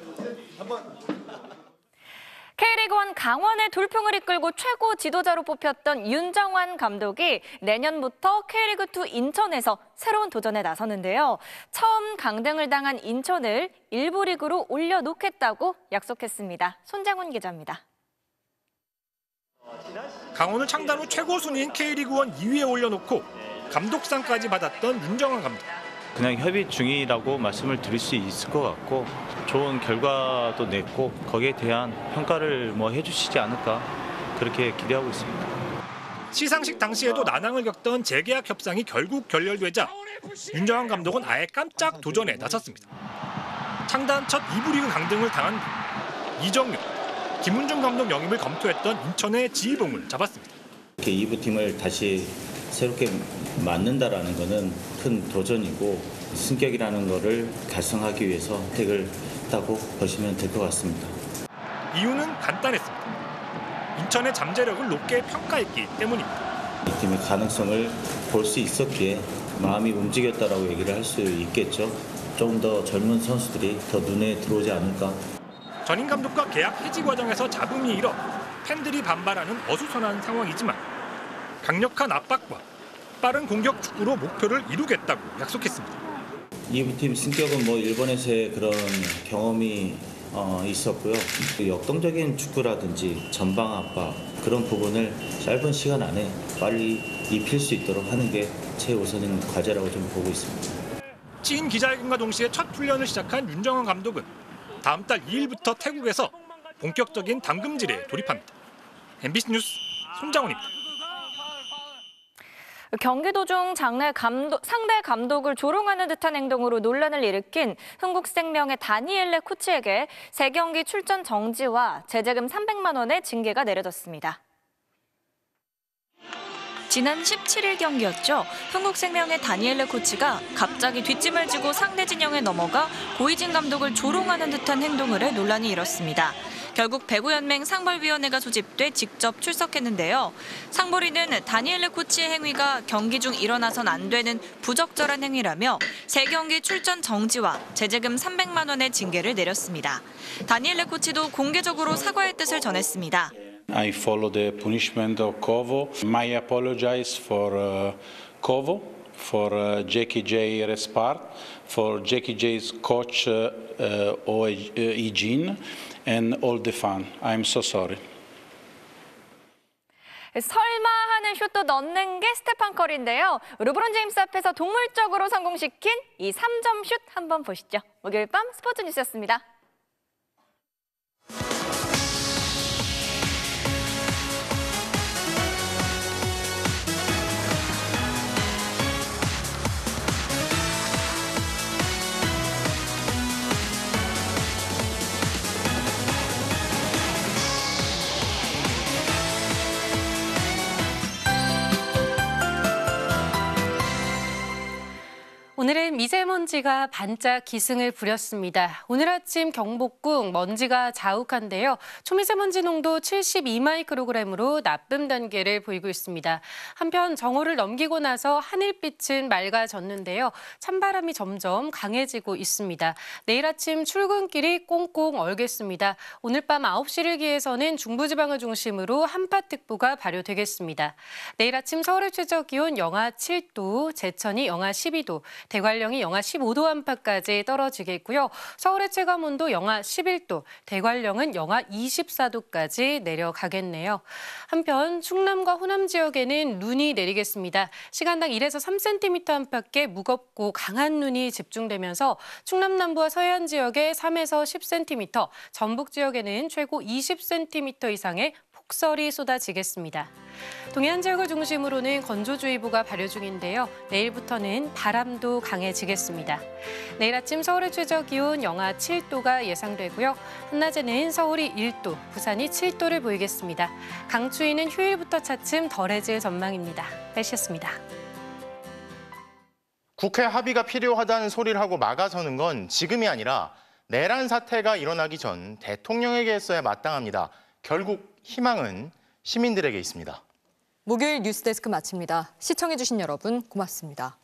K리그1 강원의 돌풍을 이끌고 최고 지도자로 뽑혔던 윤정환 감독이 내년부터 K리그2 인천에서 새로운 도전에 나서는데요. 처음 강등을 당한 인천을 1부 리그로 올려놓겠다고 약속했습니다. 손장훈 기자입니다. 강원을 창단 후 최고 순위인 K리그1 2위에 올려놓고 감독상까지 받았던 윤정환 감독. 그냥 협의 중이라고 말씀을 드릴 수 있을 것 같고 좋은 결과도 냈고 거기에 대한 평가를 해주시지 않을까 그렇게 기대하고 있습니다. 시상식 당시에도 난항을 겪던 재계약 협상이 결국 결렬되자 윤정환 감독은 아예 깜짝 도전에 나섰습니다. 창단 첫 2부 리그 강등을 당한 이정용, 김훈중 감독 영입을 검토했던 인천의 지휘봉을 잡았습니다. 이렇게 2부 팀을 다시 새롭게 만든다라는 것은 큰 도전이고 승격이라는 것을 달성하기 위해서 선택을 했다고 보시면 될 것 같습니다. 이유는 간단했습니다. 인천의 잠재력을 높게 평가했기 때문입니다. 이 팀의 가능성을 볼 수 있었기에 마음이 움직였다라고 얘기를 할 수 있겠죠. 조금 더 젊은 선수들이 더 눈에 들어오지 않을까. 전임 감독과 계약 해지 과정에서 잡음이 일어 팬들이 반발하는 어수선한 상황이지만 강력한 압박과 빠른 공격 축구로 목표를 이루겠다고 약속했습니다. 2부 팀 승격은 일본에서의 그런 경험이 있었고요. 역동적인 축구라든지 전방 압박 그런 부분을 짧은 시간 안에 빨리 입힐 수 있도록 하는 게 최우선인 과제라고 좀 보고 있습니다. 취임 기자회견과 동시에 첫 훈련을 시작한 윤정환 감독은 다음 달 2일부터 태국에서 본격적인 담금질에 돌입합니다. MBC 뉴스 손장훈입니다. 경기 도중 상대 감독을 조롱하는 듯한 행동으로 논란을 일으킨 흥국생명의 다니엘레 코치에게 3경기 출전 정지와 제재금 300만 원의 징계가 내려졌습니다. 지난 17일 경기였죠. 흥국생명의 다니엘레 코치가 갑자기 뒷짐을 지고 상대 진영에 넘어가 고이진 감독을 조롱하는 듯한 행동을 해 논란이 일었습니다. 결국 배구연맹 상벌위원회가 소집돼 직접 출석했는데요. 상벌위는 다니엘레 코치의 행위가 경기 중 일어나선 안 되는 부적절한 행위라며 3경기 출전 정지와 제재금 300만 원의 징계를 내렸습니다. 다니엘레 코치도 공개적으로 사과의 뜻을 전했습니다. I follow the punishment of Kovo. My apologize for Kovo, for Jackie J. Respart, for Jackie J's coach Eugene, and all the fan. I'm so sorry. 설마 하는 슛도 넣는 게 스테판 커리인데요. 르브론 제임스 앞에서 동물적으로 성공시킨 이 3점 슛 한번 보시죠. 목요일 밤 스포츠 뉴스였습니다. 오늘은 미세먼지가 반짝 기승을 부렸습니다. 오늘 아침 경복궁 먼지가 자욱한데요. 초미세먼지 농도 72마이크로그램으로 나쁨 단계를 보이고 있습니다. 한편 정오를 넘기고 나서 하늘빛은 맑아졌는데요. 찬바람이 점점 강해지고 있습니다. 내일 아침 출근길이 꽁꽁 얼겠습니다. 오늘 밤 9시를 기해서는 중부지방을 중심으로 한파특보가 발효되겠습니다. 내일 아침 서울의 최저기온 영하 7도, 제천이 영하 12도, 대관령이 영하 15도 안팎까지 떨어지겠고요. 서울의 체감온도 영하 11도, 대관령은 영하 24도까지 내려가겠네요. 한편 충남과 호남 지역에는 눈이 내리겠습니다. 시간당 1에서 3cm 안팎의 무겁고 강한 눈이 집중되면서 충남 남부와 서해안 지역에 3에서 10cm, 전북 지역에는 최고 20cm 이상의 폭설이 쏟아지겠습니다. 동해안 지역을 중심으로는 건조주의보가 발효 중인데요. 내일부터는 바람도 강해지겠습니다. 내일 아침 서울의 최저기온 영하 7도가 예상되고요. 한낮에는 서울이 1도, 부산이 7도를 보이겠습니다. 강추위는 휴일부터 차츰 덜해질 전망입니다. 날씨였습니다. 국회 합의가 필요하다는 소리를 하고 막아서는 건 지금이 아니라 내란 사태가 일어나기 전 대통령에게 했어야 마땅합니다. 결국 희망은 시민들에게 있습니다. 목요일 뉴스데스크 마칩니다. 시청해주신 여러분 고맙습니다.